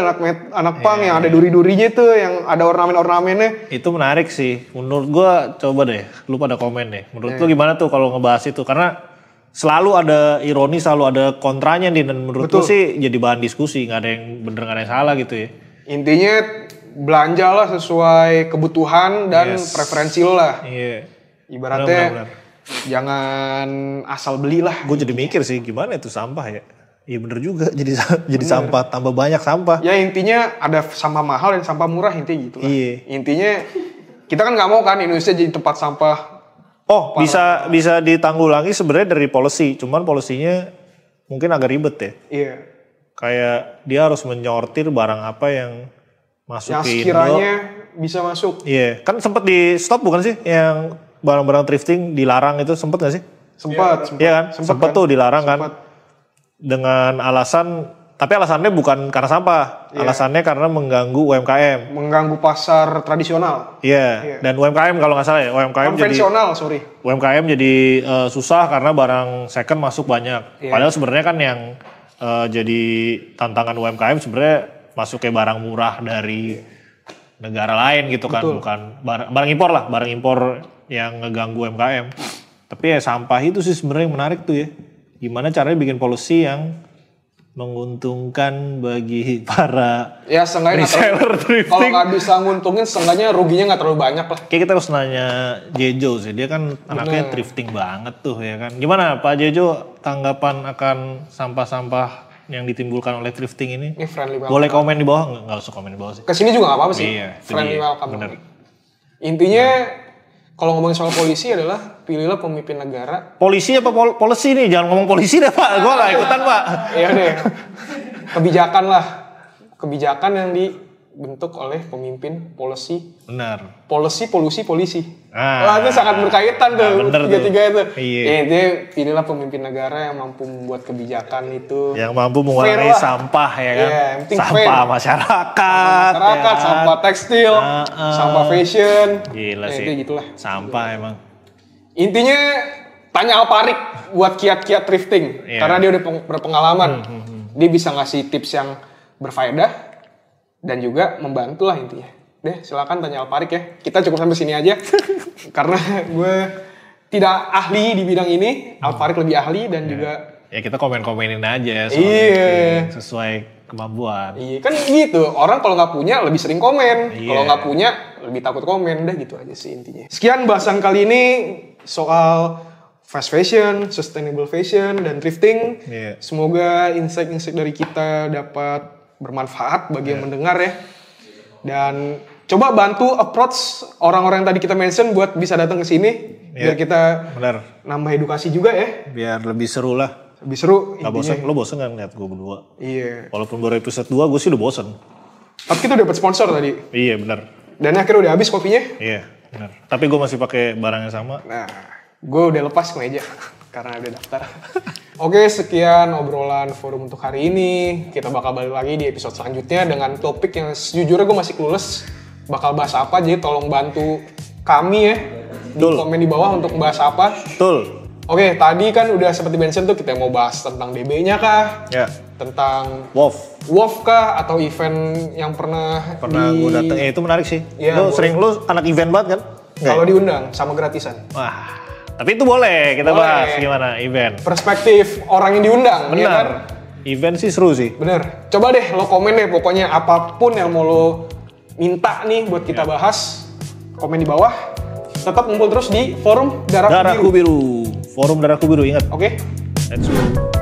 Speaker 1: anak punk yang ada duri-durinya tuh, yang ada ornamen-ornamennya.
Speaker 2: Itu menarik sih. Menurut gua coba deh, lu pada komen deh. Menurut lu gimana tuh kalau ngebahas itu? Karena selalu ada ironi, selalu ada kontranya nih. Dan menurut lu sih jadi bahan diskusi. Nggak ada yang bener, nggak ada yang salah gitu ya.
Speaker 1: Intinya belanjalah sesuai kebutuhan dan preferensi lo lah.
Speaker 2: Iya.
Speaker 1: Ibaratnya benar. Jangan asal belilah.
Speaker 2: Gue jadi mikir sih gimana itu sampah ya. Iya bener juga, jadi sampah, tambah banyak sampah.
Speaker 1: Ya intinya ada sampah mahal dan sampah murah, intinya gitu lah.
Speaker 2: Iya.
Speaker 1: Intinya kita kan nggak mau kan Indonesia jadi tempat sampah.
Speaker 2: Oh bisa ditanggulangi sebenarnya dari policy, cuman polisinya mungkin agak ribet ya.
Speaker 1: Iya.
Speaker 2: Kayak dia harus menyortir barang apa yang masuk
Speaker 1: yang
Speaker 2: ke Indo.
Speaker 1: Yang sekiranya bisa masuk.
Speaker 2: Iya, kan sempat di stop bukan sih yang barang-barang thrifting dilarang itu, sempet gak sih?
Speaker 1: Sempat.
Speaker 2: Iya kan? Sempet tuh dilarang kan? Dengan alasan, tapi alasannya bukan karena sampah. Alasannya karena mengganggu UMKM.
Speaker 1: Mengganggu pasar tradisional.
Speaker 2: Iya. Dan UMKM kalau gak salah ya, UMKM
Speaker 1: konvensional,
Speaker 2: UMKM jadi susah karena barang second masuk banyak. Padahal sebenarnya kan yang jadi tantangan UMKM sebenarnya masuknya barang murah dari negara lain gitu kan. Bukan barang impor lah, barang impor yang ngeganggu UMKM. Tapi ya sampah itu sih sebenarnya yang menarik tuh ya. Gimana caranya bikin policy yang menguntungkan bagi para reseller thrifting.
Speaker 1: Kalau nggak bisa nguntungin, seenggaknya ruginya nggak terlalu banyak lah.
Speaker 2: Kayak kita harus nanya Jejo sih, dia kan anaknya thrifting banget tuh ya kan. Gimana Pak Jejo tanggapan akan sampah-sampah yang ditimbulkan oleh thrifting ini?
Speaker 1: Ini friendly welcome.
Speaker 2: Boleh komen di bawah? Nggak usah komen di bawah sih.
Speaker 1: Kesini juga nggak apa-apa sih.
Speaker 2: Iya,
Speaker 1: friendly welcome.
Speaker 2: Bener.
Speaker 1: Intinya kalau ngomongin soal polisi adalah pilihlah pemimpin negara.
Speaker 2: Polisi apa polisi nih? Jangan ngomong polisi deh Pak, gue gak ikutan Pak.
Speaker 1: Iya deh, kebijakan lah. Kebijakan yang dibentuk oleh pemimpin polisi.
Speaker 2: Benar.
Speaker 1: Polisi, polisi. Wah itu sangat berkaitan tuh, tiga-tiga itu.
Speaker 2: Iya.
Speaker 1: Dia pilihlah pemimpin negara yang mampu membuat kebijakan itu.
Speaker 2: Yang mampu mengurangi sampah ya kan. Sampah masyarakat.
Speaker 1: Sampah tekstil, sampah fashion.
Speaker 2: Gila sih.
Speaker 1: Gitulah.
Speaker 2: Sampah emang.
Speaker 1: Intinya tanya Alparik buat kiat-kiat thrifting. Karena dia udah berpengalaman. Dia bisa ngasih tips yang berfaedah dan juga membantu lah intinya. Deh silakan tanya Alparik ya. Kita cukup sampai sini aja. Karena gue tidak ahli di bidang ini. Alparik lebih ahli dan juga...
Speaker 2: Ya kita komen-komenin aja sesuai kemampuan.
Speaker 1: Iya kan gitu. Orang kalau nggak punya lebih sering komen. Kalau nggak punya lebih takut komen. Dah gitu aja sih intinya. Sekian bahasan kali ini soal fast fashion, sustainable fashion, dan thrifting. Semoga insight-insight dari kita dapat bermanfaat bagi yang mendengar ya. Dan coba bantu approach orang-orang yang tadi kita mention buat bisa datang ke sini. Biar kita nambah edukasi juga ya.
Speaker 2: Biar lebih seru lah.
Speaker 1: Lebih seru.
Speaker 2: Gak bosan, lo bosan kan lihat gue berdua?
Speaker 1: Iya.
Speaker 2: Walaupun baru episode 2 gue sih udah bosan.
Speaker 1: Tapi kita udah dapat sponsor tadi.
Speaker 2: Iya benar.
Speaker 1: Dan akhirnya udah habis kopinya.
Speaker 2: Iya benar. Tapi gue masih pakai barang yang sama.
Speaker 1: Nah, gue udah lepas ke meja karena ada daftar. Oke, sekian obrolan forum untuk hari ini. Kita bakal balik lagi di episode selanjutnya dengan topik yang sejujurnya gue masih clueless. Bakal bahas apa, jadi tolong bantu kami ya. Di komen di bawah untuk bahas apa.
Speaker 2: Betul.
Speaker 1: Oke, tadi kan udah seperti mention tuh kita mau bahas tentang DB-nya kah?
Speaker 2: Ya.
Speaker 1: Tentang
Speaker 2: WOF
Speaker 1: kah? Atau event yang pernah
Speaker 2: gue dateng. Itu menarik sih.
Speaker 1: Ya,
Speaker 2: lu anak event banget kan?
Speaker 1: Kalau diundang sama gratisan.
Speaker 2: Wah, tapi itu boleh kita bahas gimana event.
Speaker 1: Perspektif orang yang diundang.
Speaker 2: Benar.
Speaker 1: Ya kan?
Speaker 2: Event sih seru sih.
Speaker 1: Bener. Coba deh lo komen deh pokoknya apapun yang mau lo minta nih buat kita bahas. Komen di bawah. Tetap ngumpul terus di forum Darahku Biru.
Speaker 2: Forum Darahku Biru, ingat.
Speaker 1: Oke.
Speaker 2: Let's go.